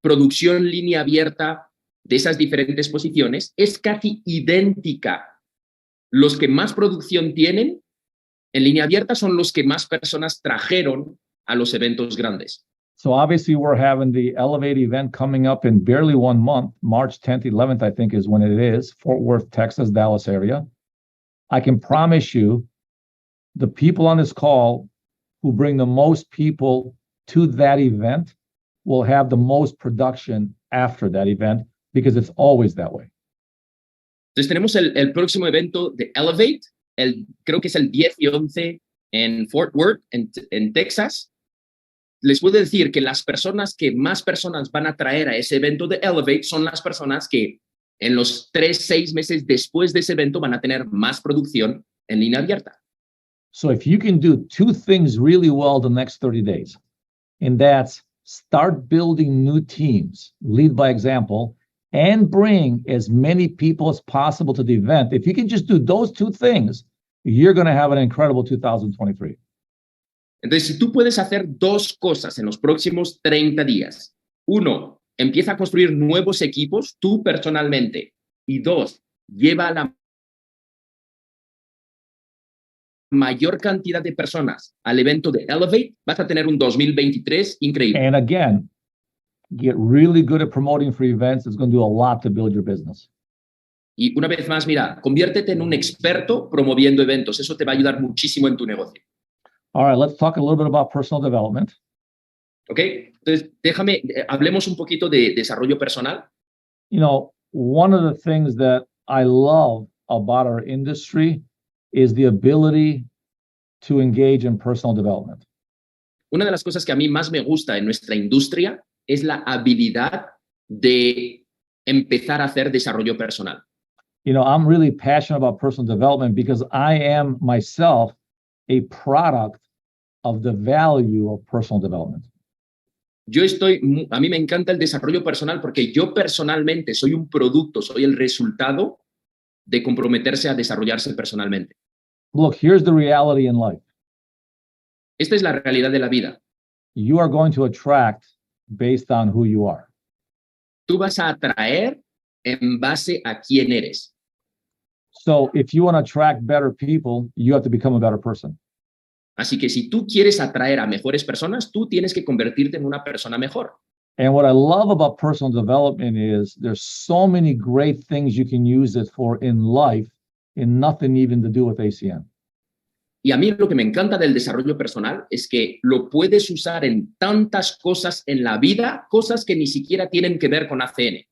producción línea abierta de esas diferentes posiciones, es casi idéntica. Los que más producción tienen en línea abierta son los que más personas trajeron a los eventos grandes. So obviously we're having the Elevate event coming up in barely 1 month, March 10th, 11th, I think is when it is, Fort Worth, Texas, Dallas area. I can promise you the people on this call who bring the most people to that event will have the most production after that event because it's always that way. Entonces tenemos el próximo evento de Elevate, creo que es el 10 y 11 en Fort Worth, en Texas. Les puedo decir que las personas que más personas van a traer a ese evento de Elevate son las personas que en los 3-6 meses después de ese evento van a tener más producción en línea abierta. So if you can do 2 things really well the next 30 days, and that's start building new teams, lead by example, and bring as many people as possible to the event. If you can just do those 2 things, you're going to have an incredible 2023. Entonces, si tú puedes hacer 2 cosas en los próximos 30 días, 1, empieza a construir nuevos equipos tú personalmente, y 2, lleva a la mayor cantidad de personas al evento de Elevate, vas a tener un 2023 increíble. And again, get really good at promoting free events. It's going to do a lot to build your business. Y una vez más, mira, conviértete en un experto promoviendo eventos. Eso te va a ayudar muchísimo en tu negocio. All right, let's talk a little bit about personal development. ¿Ok? Entonces, hablemos un poquito de desarrollo personal. You know, one of the things that I love about our industry is the ability to engage in personal development. Una de las cosas que a mí más me gusta en nuestra industria es la habilidad de empezar a hacer desarrollo personal. You know, I'm really passionate about personal development because I am myself a product of the value of personal development. A mí me encanta el desarrollo personal porque yo personalmente soy un producto, soy el resultado de comprometerse a desarrollarse personalmente. Look, here's the reality in life. Esta es la realidad de la vida. You are going to attract based on who you are. Tú vas a atraer en base a quién eres. So if you want to attract better people, you have to become a better person. Así que si tú quieres atraer a mejores personas, tú tienes que convertirte en una persona mejor. And what I love about personal development is there's so many great things you can use it for in life and nothing even to do with ACN. Y a mí lo que me encanta del desarrollo personal es que lo puedes usar en tantas cosas en la vida, cosas que ni siquiera tienen que ver con ACN.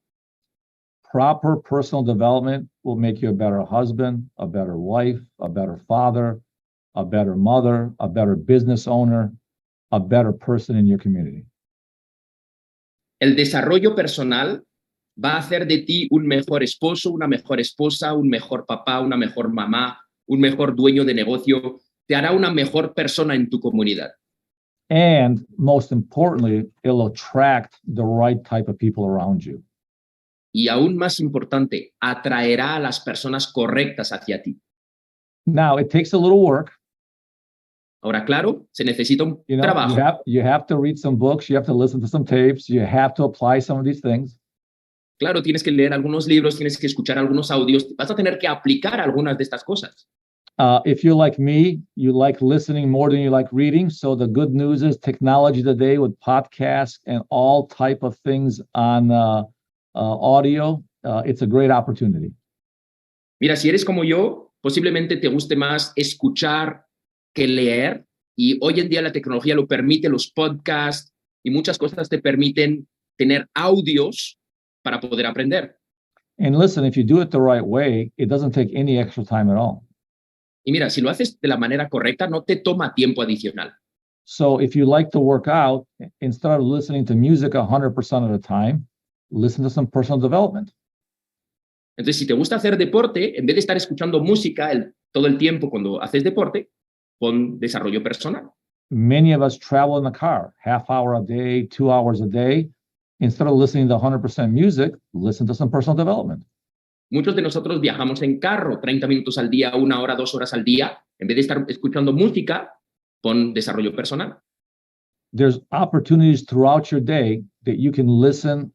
Proper personal development will make you a better husband, a better wife, a better father, a better mother, a better business owner, a better person in your community. El desarrollo personal va a hacer de ti un mejor esposo, una mejor esposa, un mejor papá, una mejor mamá, un mejor dueño de negocio. Te hará una mejor persona en tu comunidad. And most importantly, it'll attract the right type of people around you. Y aún más importante, atraerá a las personas correctas hacia ti. Now, it takes a little work. Ahora, claro, se necesita un trabajo. You have to read some books, you have to listen to some tapes, you have to apply some of these things. Claro, tienes que leer algunos libros, tienes que escuchar algunos audios, vas a tener que aplicar algunas de estas cosas. If you're like me, you like listening more than you like reading. So the good news is technology today with podcasts and all type of things on audio, it's a great opportunity. Mira, si eres como yo, posiblemente te guste más escuchar que leer. Y hoy en día la tecnología lo permite, los podcasts y muchas cosas te permiten tener audios para poder aprender. And listen, if you do it the right way, it doesn't take any extra time at all. Y mira, si lo haces de la manera correcta, no te toma tiempo adicional. So if you like to work out, instead of listening to music 100% of the time, listen to some personal development. Entonces, si te gusta hacer deporte, en vez de estar escuchando música todo el tiempo cuando haces deporte, pon desarrollo personal. Many of us travel in the car, half hour a day, 2 hours a day. Instead of listening to 100% music, listen to some personal development. Muchos de nosotros viajamos en carro 30 minutos al día, 1 hora, 2 horas al día. En vez de estar escuchando música, pon desarrollo personal. There's opportunities throughout your day that you can listen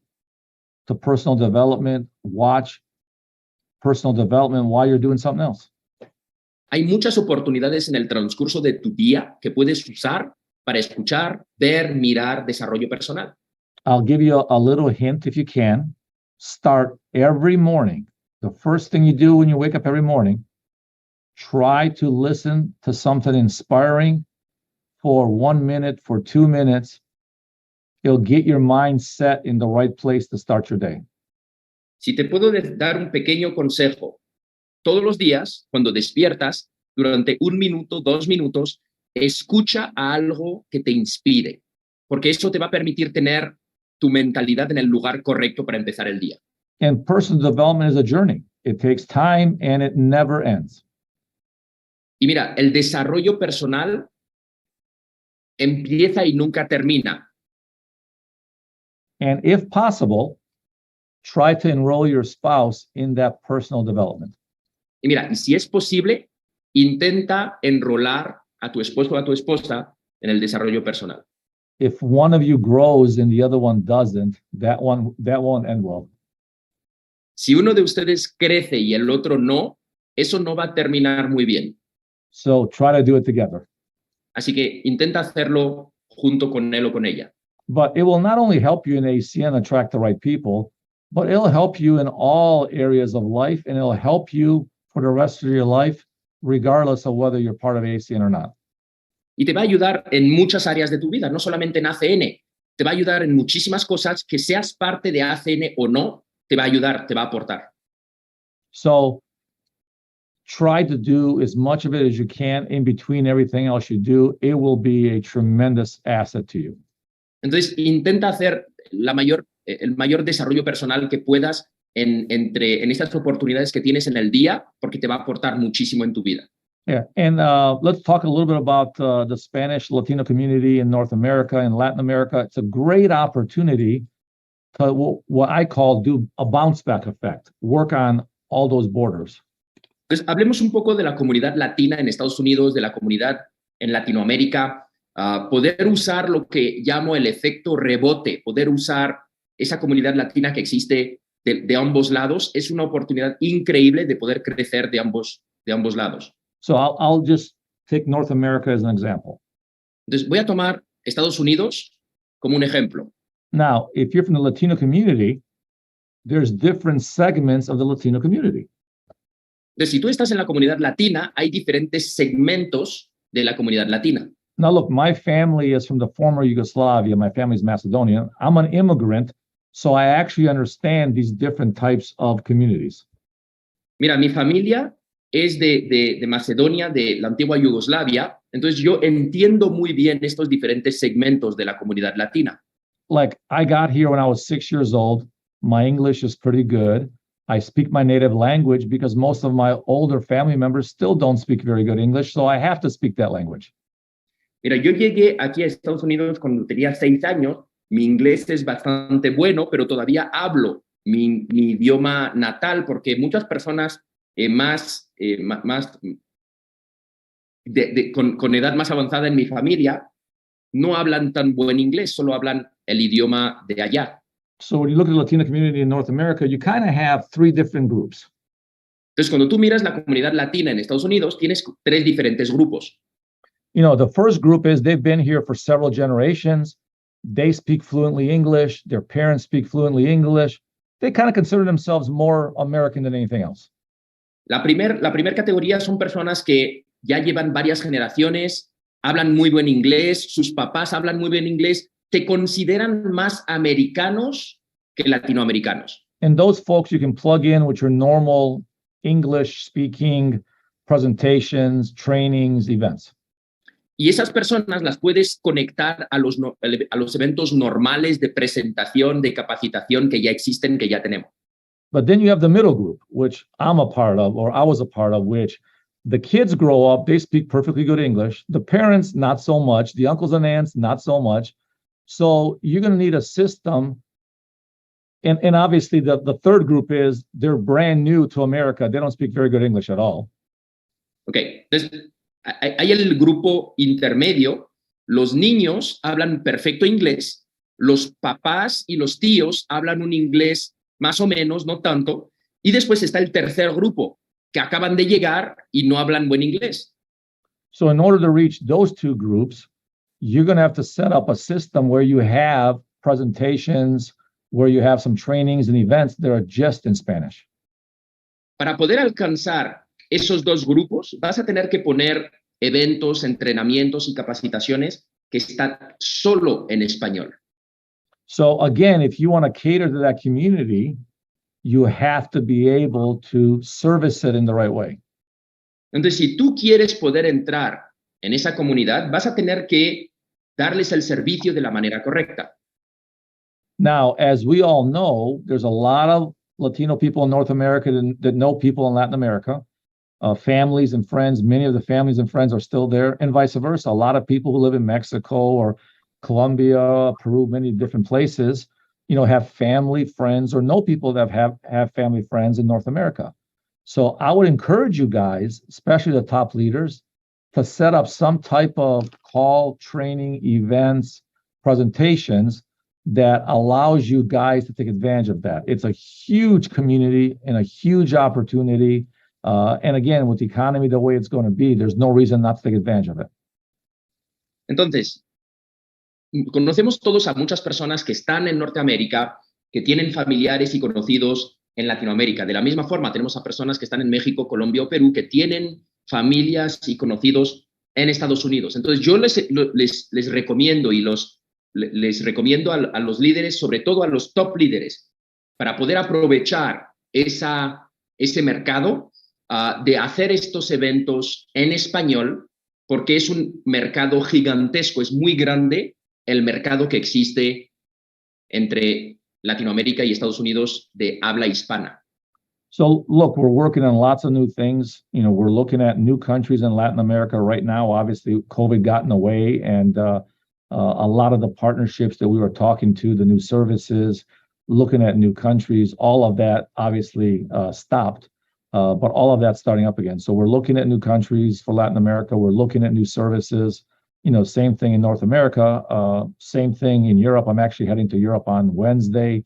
to personal development, watch personal development while you're doing something else. Hay muchas oportunidades en el transcurso de tu día que puedes usar para escuchar, ver, mirar desarrollo personal. I'll give you a little hint if you can. Start every morning. The first thing you do when you wake up every morning, try to listen to something inspiring for 1 minute, for 2 minutes. It'll get your mind set in the right place to start your day. Si te puedo dar un pequeño consejo, todos los días, cuando despiertas, durante 1 minuto, 2 minutos, escucha a algo que te inspire, porque eso te va a permitir tener tu mentalidad en el lugar correcto para empezar el día. And personal development is a journey. It takes time and it never ends. Y mira, el desarrollo personal empieza y nunca termina. And if possible, try to enroll your spouse in that personal development. Y mira, y si es posible, intenta enrolar a tu esposo o a tu esposa en el desarrollo personal. If one of you grows and the other one doesn't, that won't end well. Si uno de ustedes crece y el otro no, eso no va a terminar muy bien. So try to do it together. Así que intenta hacerlo junto con él o con ella. But it will not only help you in ACN attract the right people, but it'll help you in all areas of life, and it'll help you for the rest of your life, regardless of whether you're part of ACN or not. Y te va a ayudar en muchas áreas de tu vida, no solamente en ACN. Te va a ayudar en muchísimas cosas, que seas parte de ACN o no, te va a ayudar, te va a aportar. So try to do as much of it as you can in between everything else you do. It will be a tremendous asset to you. Entonces, intenta hacer el mayor desarrollo personal que puedas en estas oportunidades que tienes en el día, porque te va a aportar muchísimo en tu vida. Yeah, and let's talk a little bit about the Spanish Latino community in North America and Latin America. It's a great opportunity to what I call do a bounce back effect, work on all those borders. Entonces, hablemos un poco de la comunidad latina en Estados Unidos, de la comunidad en Latinoamérica, poder usar lo que llamo el efecto rebote, poder usar esa comunidad latina que existe de ambos lados, es una oportunidad increíble de poder crecer de ambos lados. So I'll just take North America as an example. Entonces, voy a tomar Estados Unidos como un ejemplo. Now, if you're from the Latino community, there's different segments of the Latino community. Entonces, si tú estás en la comunidad latina, hay diferentes segmentos de la comunidad latina. Now, look, my family is from the former Yugoslavia. My family's Macedonian. I'm an immigrant, so I actually understand these different types of communities. Mira, mi familia es de Macedonia, de la antigua Yugoslavia, entonces yo entiendo muy bien estos diferentes segmentos de la comunidad latina. Like, I got here when I was 6 years old. My English is pretty good. I speak my native language because most of my older family members still don't speak very good English, so I have to speak that language. Mira, yo llegué aquí a Estados Unidos cuando tenía 6 años. Mi inglés es bastante bueno, pero todavía hablo mi idioma natal porque muchas personas con edad más avanzada en mi familia no hablan tan buen inglés, solo hablan el idioma de allá. So when you look at the Latino community in North America, you kind of have 3 different groups. Entonces, cuando tú miras la comunidad latina en Estados Unidos, tienes 3 diferentes grupos. You know, the first group is they've been here for several generations. They speak fluently English. Their parents speak fluently English. They kind of consider themselves more American than anything else. La primer categoría son personas que ya llevan varias generaciones, hablan muy buen inglés, sus papás hablan muy buen inglés, te consideran más americanos que latinoamericanos. And those folks you can plug in with your normal English speaking presentations, trainings, events. Y esas personas las puedes conectar a los eventos normales de presentación, de capacitación que ya existen, que ya tenemos. But then you have the middle group, which I'm a part of, or I was a part of, which the kids grow up, they speak perfectly good English. The parents, not so much. The uncles and aunts, not so much. So you're going to need a system. And obviously the third group is they're brand new to America. They don't speak very good English at all. Okay. Entonces, hay el grupo intermedio. Los niños hablan perfecto inglés. Los papás y los tíos hablan un inglés más o menos, no tanto. Y después está el tercer grupo, que acaban de llegar y no hablan buen inglés. So in order to reach those 2 groups, you're going to have to set up a system where you have presentations, where you have some trainings and events that are just in Spanish. Para poder alcanzar esos 2 grupos, vas a tener que poner eventos, entrenamientos y capacitaciones que están solo en español. So again, if you want to cater to that community, you have to be able to service it in the right way. Entonces, si tú quieres poder entrar en esa comunidad, vas a tener que darles el servicio de la manera correcta. Now, as we all know, there's a lot of Latino people in North America that know people in Latin America, families and friends. Many of the families and friends are still there, and vice versa. A lot of people who live in Mexico or Colombia, Peru, many different places, you know, have family, friends, or know people that have family, friends in North America. So I would encourage you guys, especially the top leaders, to set up some type of call, training, events, presentations that allows you guys to take advantage of that. It's a huge community and a huge opportunity And again, with the economy the way it's going to be, there's no reason not to take advantage of it. Entonces, conocemos todos a muchas personas que están en Norteamérica, que tienen familiares y conocidos en Latinoamérica. De la misma forma, tenemos a personas que están en México, Colombia o Perú, que tienen familias y conocidos en Estados Unidos. Entonces, yo les recomiendo y les recomiendo a los líderes, sobre todo a los top líderes, para poder aprovechar ese mercado, de hacer estos eventos en español, porque es un mercado gigantesco, es muy grande el mercado que existe entre Latinoamérica y Estados Unidos de habla hispana. So look, we're working on lots of new things. You know, we're looking at new countries in Latin America right now. Obviously, COVID got in the way, and a lot of the partnerships that we were talking to, the new services, looking at new countries, all of that obviously stopped, but all of that's starting up again. So we're looking at new countries for Latin America. We're looking at new services. You know, same thing in North America, same thing in Europe. I'm actually heading to Europe on Wednesday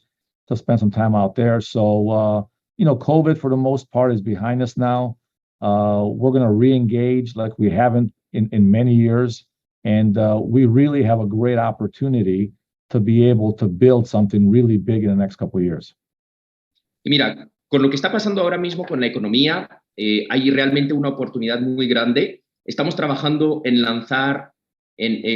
to spend some time out there. So, you know, COVID for the most part is behind us now. We're going to re-engage like we haven't in many years. And we really have a great opportunity to be able to build something really big in the next couple of years. Y mira, con lo que está pasando ahora mismo con la economía, hay realmente una oportunidad muy grande. Estamos trabajando en lanzar,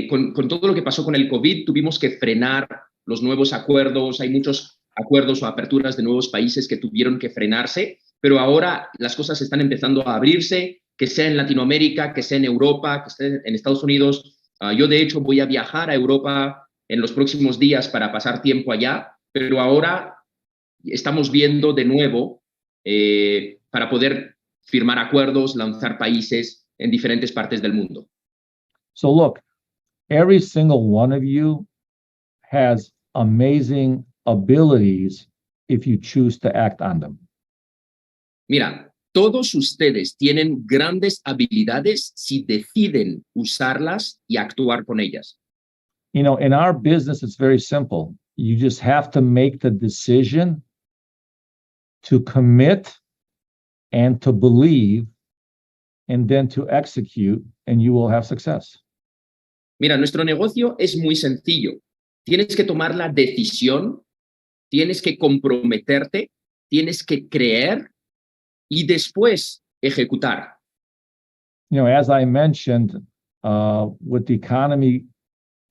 con todo lo que pasó con el COVID, tuvimos que frenar los nuevos acuerdos. Hay muchos acuerdos o aperturas de nuevos países que tuvieron que frenarse, pero ahora las cosas están empezando a abrirse, que sea en Latinoamérica, que sea en Europa, que sea en Estados Unidos. Yo, de hecho, voy a viajar a Europa en los próximos días para pasar tiempo allá, pero ahora estamos viendo de nuevo para poder firmar acuerdos, lanzar países en diferentes partes del mundo. So look, every single one of you has amazing abilities if you choose to act on them. Mira, todos ustedes tienen grandes habilidades si deciden usarlas y actuar con ellas. You know, in our business, it's very simple. You just have to make the decision to commit and to believe and then to execute, and you will have success. Mira, nuestro negocio es muy sencillo. Tienes que tomar la decisión, tienes que comprometerte, tienes que creer y después ejecutar. You know, as I mentioned, with the economy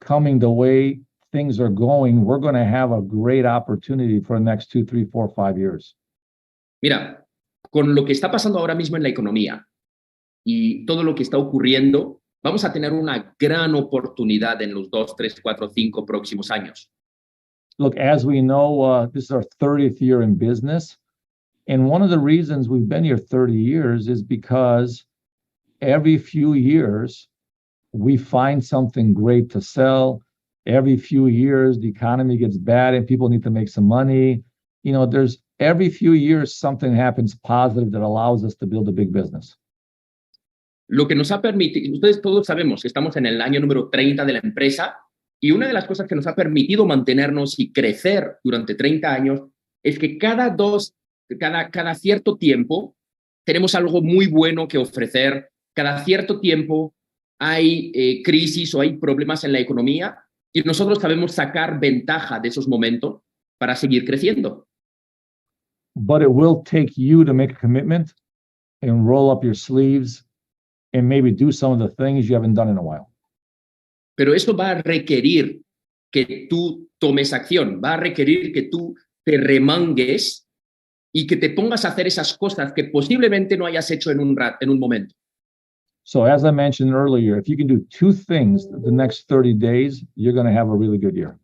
coming the way things are going, we're going to have a great opportunity for the next 2, 3, 4, 5 years. Mira, con lo que está pasando ahora mismo en la economía y todo lo que está ocurriendo, vamos a tener una gran oportunidad en los 2, 3, 4, 5 próximos años. Look, as we know, this is our 30th year in business. And one of the reasons we've been here 30 years is because every few years, we find something great to sell. Every few years, the economy gets bad and people need to make some money. You know, there's every few years, something happens positive that allows us to build a big business. Lo que nos ha permitido, ustedes todos sabemos que estamos en el año número 30 de la empresa, y una de las cosas que nos ha permitido mantenernos y crecer durante 30 años es que cada cierto tiempo tenemos algo muy bueno que ofrecer. Cada cierto tiempo hay crisis o hay problemas en la economía y nosotros sabemos sacar ventaja de esos momentos para seguir creciendo. But it will take you to make a commitment and roll up your sleeves and maybe do some of the things you haven't done in a while. Pero eso va a requerir que tú tomes acción, va a requerir que tú te remangues y que te pongas a hacer esas cosas que posiblemente no hayas hecho en un momento. So as I mentioned earlier, if you can do 2 things the next 30 days, you're going to have a really good year.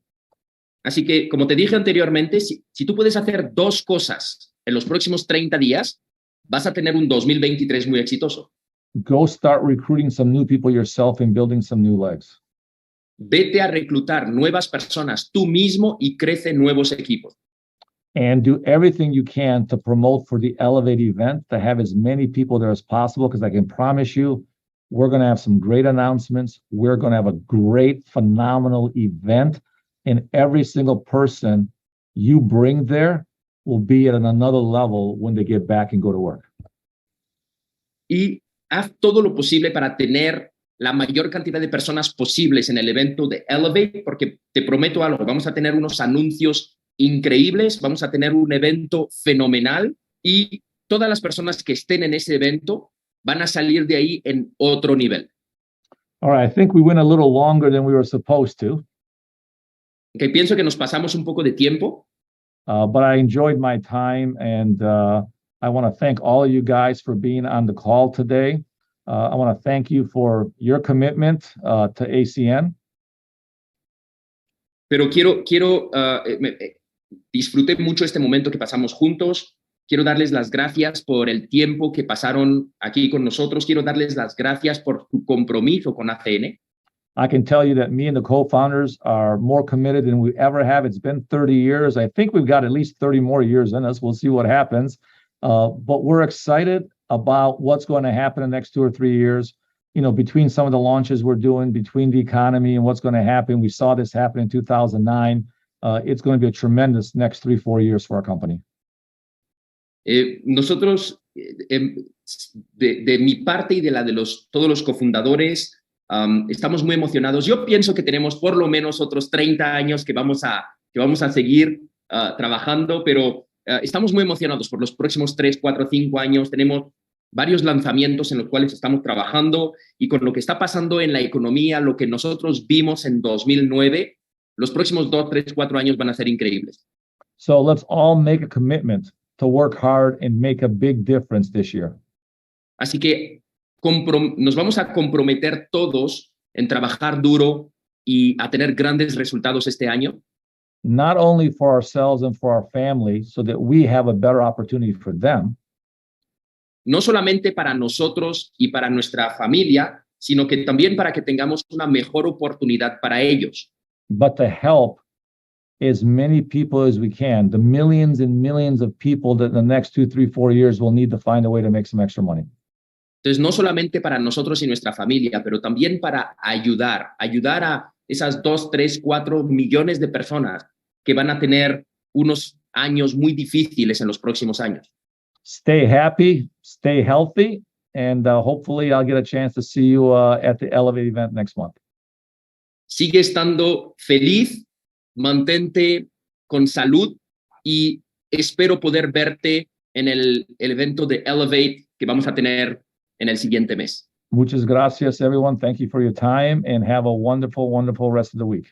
Así que, como te dije anteriormente, si tú puedes hacer 2 cosas en los próximos 30 días, vas a tener un 2023 muy exitoso. Go start recruiting some new people yourself and building some new legs. Vete a reclutar nuevas personas tú mismo y crece nuevos equipos. And do everything you can to promote for the Elevate event, to have as many people there as possible, because I can promise you, we're going to have some great announcements. We're going to have a great, phenomenal event. And every single person you bring there will be at another level when they get back and go to work. y haz todo lo posible para tener la mayor cantidad de personas posibles en el evento de Elevate, porque te prometo algo, vamos a tener unos anuncios increíbles, vamos a tener un evento fenomenal y todas las personas que estén en ese evento van a salir de ahí en otro nivel. All right, I think we went a little longer than we were supposed to. Okay, pienso que nos pasamos un poco de tiempo. But I enjoyed my time, and I want to thank all of you guys for being on the call today. I want to thank you for your commitment to ACN. Pero disfruté mucho este momento que pasamos juntos. Quiero darles las gracias por el tiempo que pasaron aquí con nosotros. Quiero darles las gracias por su compromiso con ACN. I can tell you that me and the co-founders are more committed than we ever have. It's been 30 years. I think we've got at least 30 more years in us. We'll see what happens. But we're excited about what's going to happen in the next 2 or 3 years. You know, between some of the launches we're doing, between the economy and what's going to happen. We saw this happen in 2009. It's going to be a tremendous next 3-4 years for our company. Nosotros, de mi parte y de la de todos los cofundadores, estamos muy emocionados. Yo pienso que tenemos por lo menos otros 30 años que vamos a seguir trabajando, pero estamos muy emocionados por los próximos 3, 4, 5 años. Tenemos varios lanzamientos en los cuales estamos trabajando y con lo que está pasando en la economía, lo que nosotros vimos en 2009, los próximos 2, 3, 4 años van a ser increíbles. So let's all make a commitment to work hard and make a big difference this year. Así que nos vamos a comprometer todos en trabajar duro y a tener grandes resultados este año. Not only for ourselves and for our family, so that we have a better opportunity for them. No solamente para nosotros y para nuestra familia, sino que también para que tengamos una mejor oportunidad para ellos. But to help as many people as we can, the millions and millions of people that in the next 2, 3, 4 years will need to find a way to make some extra money. Entonces, no solamente para nosotros y nuestra familia, pero también para ayudar a esas 2, 3, 4 millones de personas que van a tener unos años muy difíciles en los próximos años. Stay happy, stay healthy, and hopefully I'll get a chance to see you at the Elevate event next month. Sigue estando feliz, mantente con salud y espero poder verte en el evento de Elevate que vamos a tener en el siguiente mes. Muchas gracias, everyone. Thank you for your time and have a wonderful, wonderful rest of the week.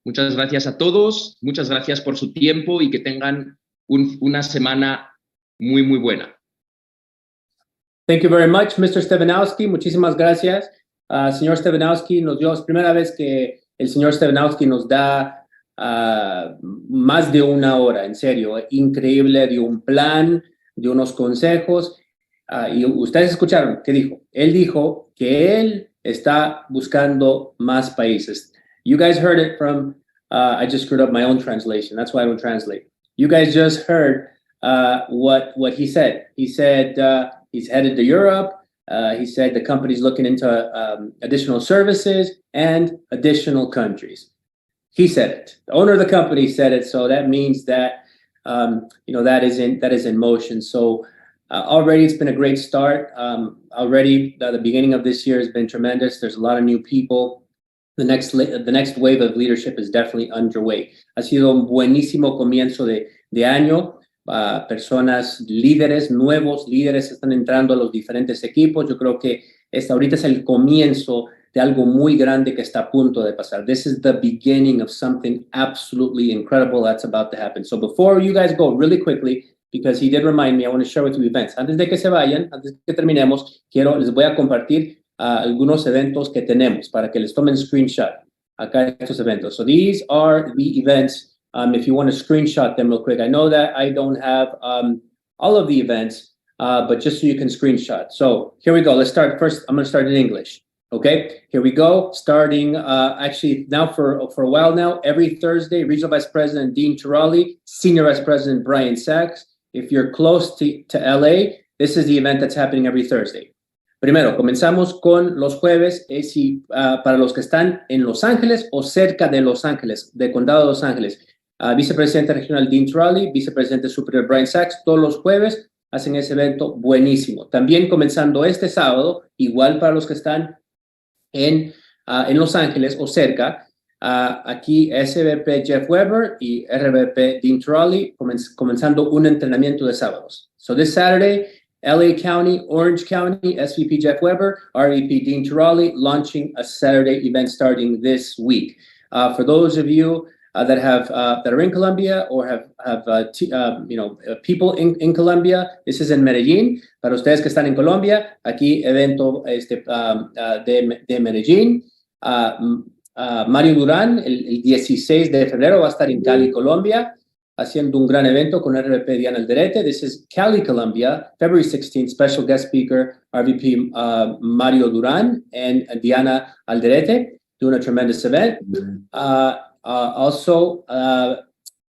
Muchas gracias a todos, muchas gracias por su tiempo y que tengan una semana muy, muy buena. Thank you very much, Mr. Stevanovsky. Muchísimas gracias. Señor Stevanovsky, es primera vez que el señor Stevanovsky nos da más de una hora, en serio, increíble, de un plan, de unos consejos. Y ustedes escucharon, ¿qué dijo? Él dijo que él está buscando más países. You guys heard it from, I just screwed up my own translation. That's why I don't translate. You guys just heard what he said. He said he's headed to Europe. He said the company's looking into additional services and additional countries. He said it. The owner of the company said it. So that means that, that is in motion. So already it's been a great start. Already the beginning of this year has been tremendous. There's a lot of new people. The next wave of leadership is definitely underway. Ha sido un buenísimo comienzo de año. Personas, nuevos líderes están entrando a los diferentes equipos. Yo creo que ahorita es el comienzo de algo muy grande que está a punto de pasar. This is the beginning of something absolutely incredible that's about to happen. So before you guys go, really quickly, because he did remind me, I want to share with you events. Antes de que se vayan, antes de que terminemos, les voy a compartir algunos eventos que tenemos para que les tomen screenshot acá estos eventos. So these are the events. If you want to screenshot them real quick, I know that I don't have all of the events, but just so you can screenshot. So here we go. Let's start first. I'm going to start in English. Okay, here we go. Starting actually now for a while now, every Thursday, Regional Vice President Dean Tirali, Senior Vice President Brian Sachs. If you're close to LA, this is the event that's happening every Thursday. Primero, comenzamos con los jueves, para los que están en Los Ángeles o cerca de Los Ángeles, de Condado de Los Ángeles. Vicepresidente Regional Dean Tirali, Vicepresidente Superior Brian Sachs, todos los jueves hacen ese evento, buenísimo. También comenzando este sábado, igual para los que están en Los Ángeles o cerca, aquí SVP Jeff Weber y RVP Dean Trolley comenzando un entrenamiento de sábados. So this Saturday, LA County, Orange County, SVP Jeff Weber, RVP Dean Trolley launching a Saturday event starting this week. For those of you that are in Colombia or have people in Colombia, this is in Medellín. Para ustedes que están en Colombia, aquí evento de Medellín. Mario Durán, el 16 de febrero, va a estar en Cali, Colombia, haciendo un gran evento con RVP Diana Alderete. This is Cali, Colombia, February 16th, special guest speaker, RVP Mario Durán and Diana Alderete, doing a tremendous event. Also,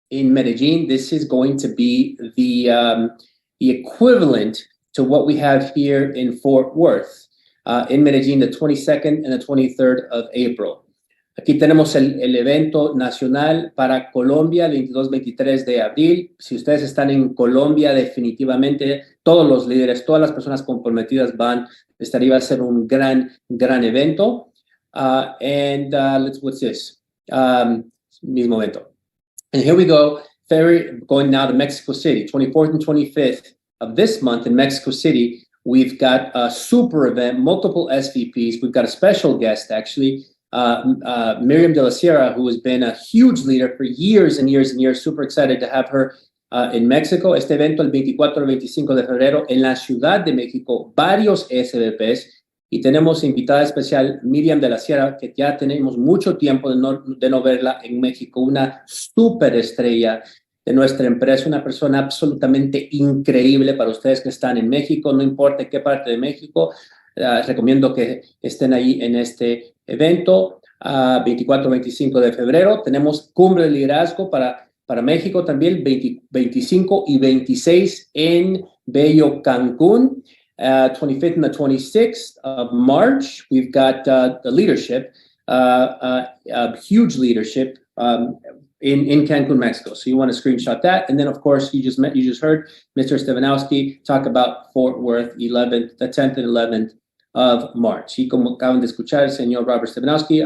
in Medellin, this is going to be the equivalent to what we have here in Fort Worth. In Medellin, the 22nd and the 23rd of April. Aquí tenemos el evento nacional para Colombia, el 22-23 de abril. Si ustedes están en Colombia, definitivamente todos los líderes, todas las personas comprometidas va a ser un gran evento. What's this? Mismo evento. And here we go, going now to Mexico City, 24th and 25th of this month in Mexico City. We've got a super event, multiple SVPs. We've got a special guest, actually, Miriam de la Sierra, who has been a huge leader for years and years and years. Super excited to have her in Mexico. Este evento el 24 al 25 de febrero en la Ciudad de México, varios SVPs. Y tenemos invitada especial Miriam de la Sierra, que ya tenemos mucho tiempo de no verla en México, una super estrella de nuestra empresa, una persona absolutamente increíble para ustedes que están en México, no importa qué parte de México, recomiendo que estén ahí en este evento, 24-25 de febrero. Tenemos Cumbre de Liderazgo para México también, 25 y 26 en Bello Cancún. 25th and the 26th of March, we've got the leadership, huge leadership in Cancun, Mexico. So you want to screenshot that. And then, of course, you just heard Mr. Stevanovski talk about Fort Worth, the 10th and 11th of March. Y como acaban de escuchar el señor Robert Stevanovski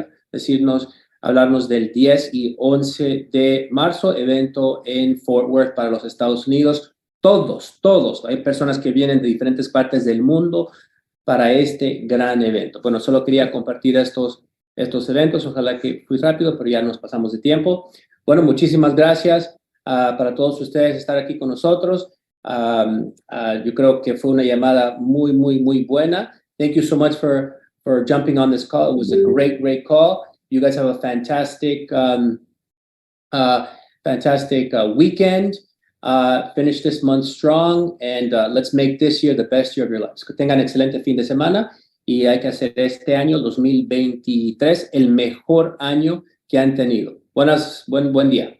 hablarnos del 10 y 11 de marzo, evento en Fort Worth para los Estados Unidos. Todos. Hay personas que vienen de diferentes partes del mundo para este gran evento. Bueno, solo quería compartir estos eventos. Ojalá que fui rápido, pero ya nos pasamos de tiempo. Bueno, muchísimas gracias para todos ustedes estar aquí con nosotros. Yo creo que fue una llamada muy buena. Thank you so much for jumping on this call. It was a great call. You guys have a fantastic weekend. Finish this month strong and let's make this year the best year of your lives. Que tengan excelente fin de semana y hay que hacer este año 2023 el mejor año que han tenido. Buen día.